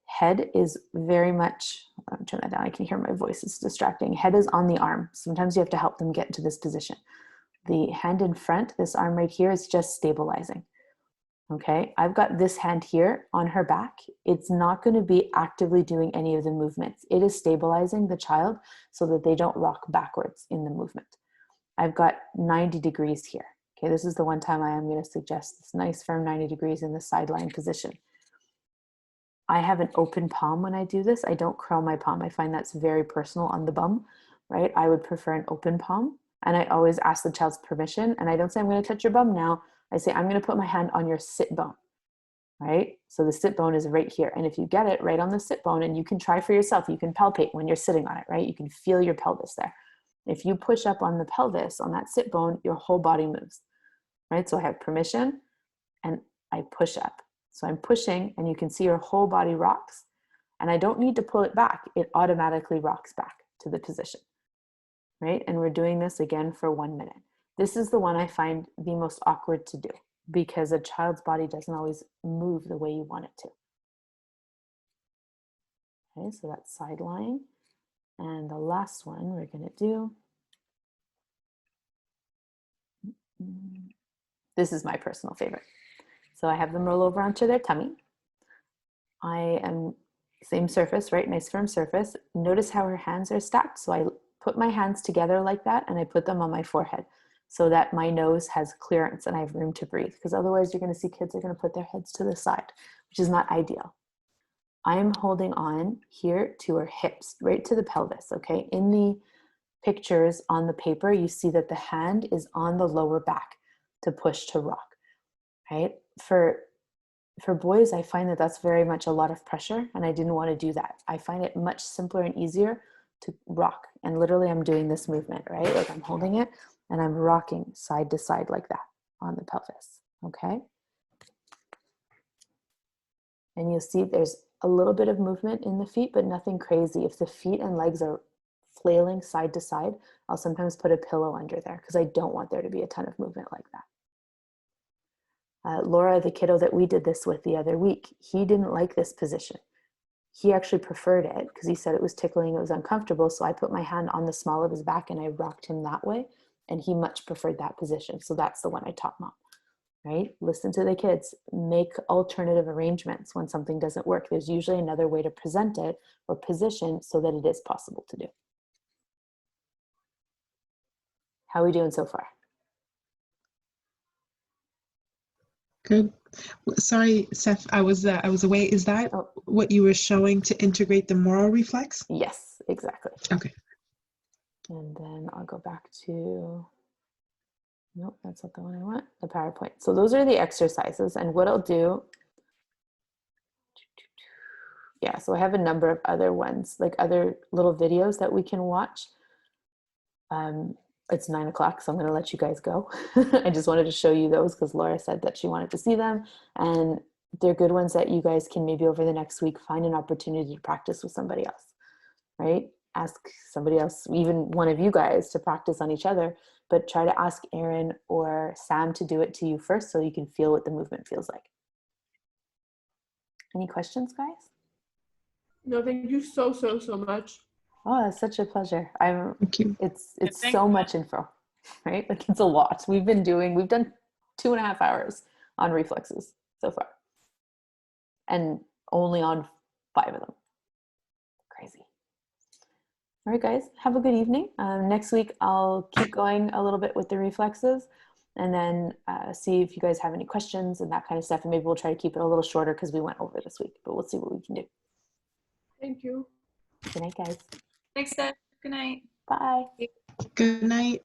Head is very much, I'll turn that down, I can hear my voice, it's distracting. Head is on the arm. Sometimes you have to help them get into this position. The hand in front, this arm right here, is just stabilizing. Okay, I've got this hand here on her back. It's not going to be actively doing any of the movements. It is stabilizing the child so that they don't rock backwards in the movement. I've got 90 degrees here. Okay, this is the one time I am going to suggest this nice firm 90 degrees in the sideline position. I have an open palm when I do this. I don't curl my palm. I find that's very personal on the bum, right? I would prefer an open palm. And I always ask the child's permission. And I don't say, I'm going to touch your bum now. I say, I'm going to put my hand on your sit bone, right? So the sit bone is right here. And if you get it right on the sit bone, and you can try for yourself, you can palpate when you're sitting on it, right? You can feel your pelvis there. If you push up on the pelvis, on that sit bone, your whole body moves, right? So I have permission and I push up. So I'm pushing and you can see your whole body rocks, and I don't need to pull it back. It automatically rocks back to the position, right? And we're doing this again for 1 minute. This is the one I find the most awkward to do because a child's body doesn't always move the way you want it to. Okay, so that's side lying. And the last one we're going to do, this is my personal favorite. So I have them roll over onto their tummy. I am same surface, right? Nice firm surface. Notice how her hands are stacked. So I put my hands together like that and I put them on my forehead so that my nose has clearance and I have room to breathe, because otherwise you're going to see kids are going to put their heads to the side, which is not ideal. I am holding on here to her hips, right to the pelvis, okay? In the pictures on the paper, you see that the hand is on the lower back to push to rock, right? For boys, I find that that's very much a lot of pressure, and I didn't want to do that. I find it much simpler and easier to rock. And literally I'm doing this movement, right? Like I'm holding it And I'm rocking side to side like that on the pelvis, okay? And you'll see there's a little bit of movement in the feet, but nothing crazy. If the feet and legs are flailing side to side, I'll sometimes put a pillow under there because I don't want there to be a ton of movement like that. Laura, the kiddo that we did this with the other week, he didn't like this position. He actually preferred it because he said it was tickling, it was uncomfortable. So I put my hand on the small of his back and I rocked him that way. And he much preferred that position. So that's the one I taught Mom, right? Listen to the kids, make alternative arrangements when something doesn't work. There's usually another way to present it or position so that it is possible to do. How are we doing so far? Good. Sorry, Seth, I was away. Is that what you were showing to integrate the moral reflex? Yes, exactly. Okay. And then I'll go back to, nope, that's not the one I want, the PowerPoint. So those are the exercises. And what I'll do, yeah, so I have a number of other ones, like other little videos that we can watch. It's 9 o'clock, so I'm going to let you guys go. I just wanted to show you those because Laura said that she wanted to see them. And they're good ones that you guys can maybe over the next week find an opportunity to practice with somebody else, right? Ask somebody else, even one of you guys, to practice on each other, but try to ask Erin or Sam to do it to you first so you can feel what the movement feels like. Any questions, guys? No, thank you so much. Oh, it's such a pleasure. Thank you. It's so much info, right? Like it's a lot. We've done 2.5 hours on reflexes so far. And only on 5 of them. Crazy. All right, guys, have a good evening. Next week, I'll keep going a little bit with the reflexes and then see if you guys have any questions and that kind of stuff. And maybe we'll try to keep it a little shorter because we went over this week, but we'll see what we can do. Thank you. Good night, guys. Thanks, Steph. Good night. Bye. Good night.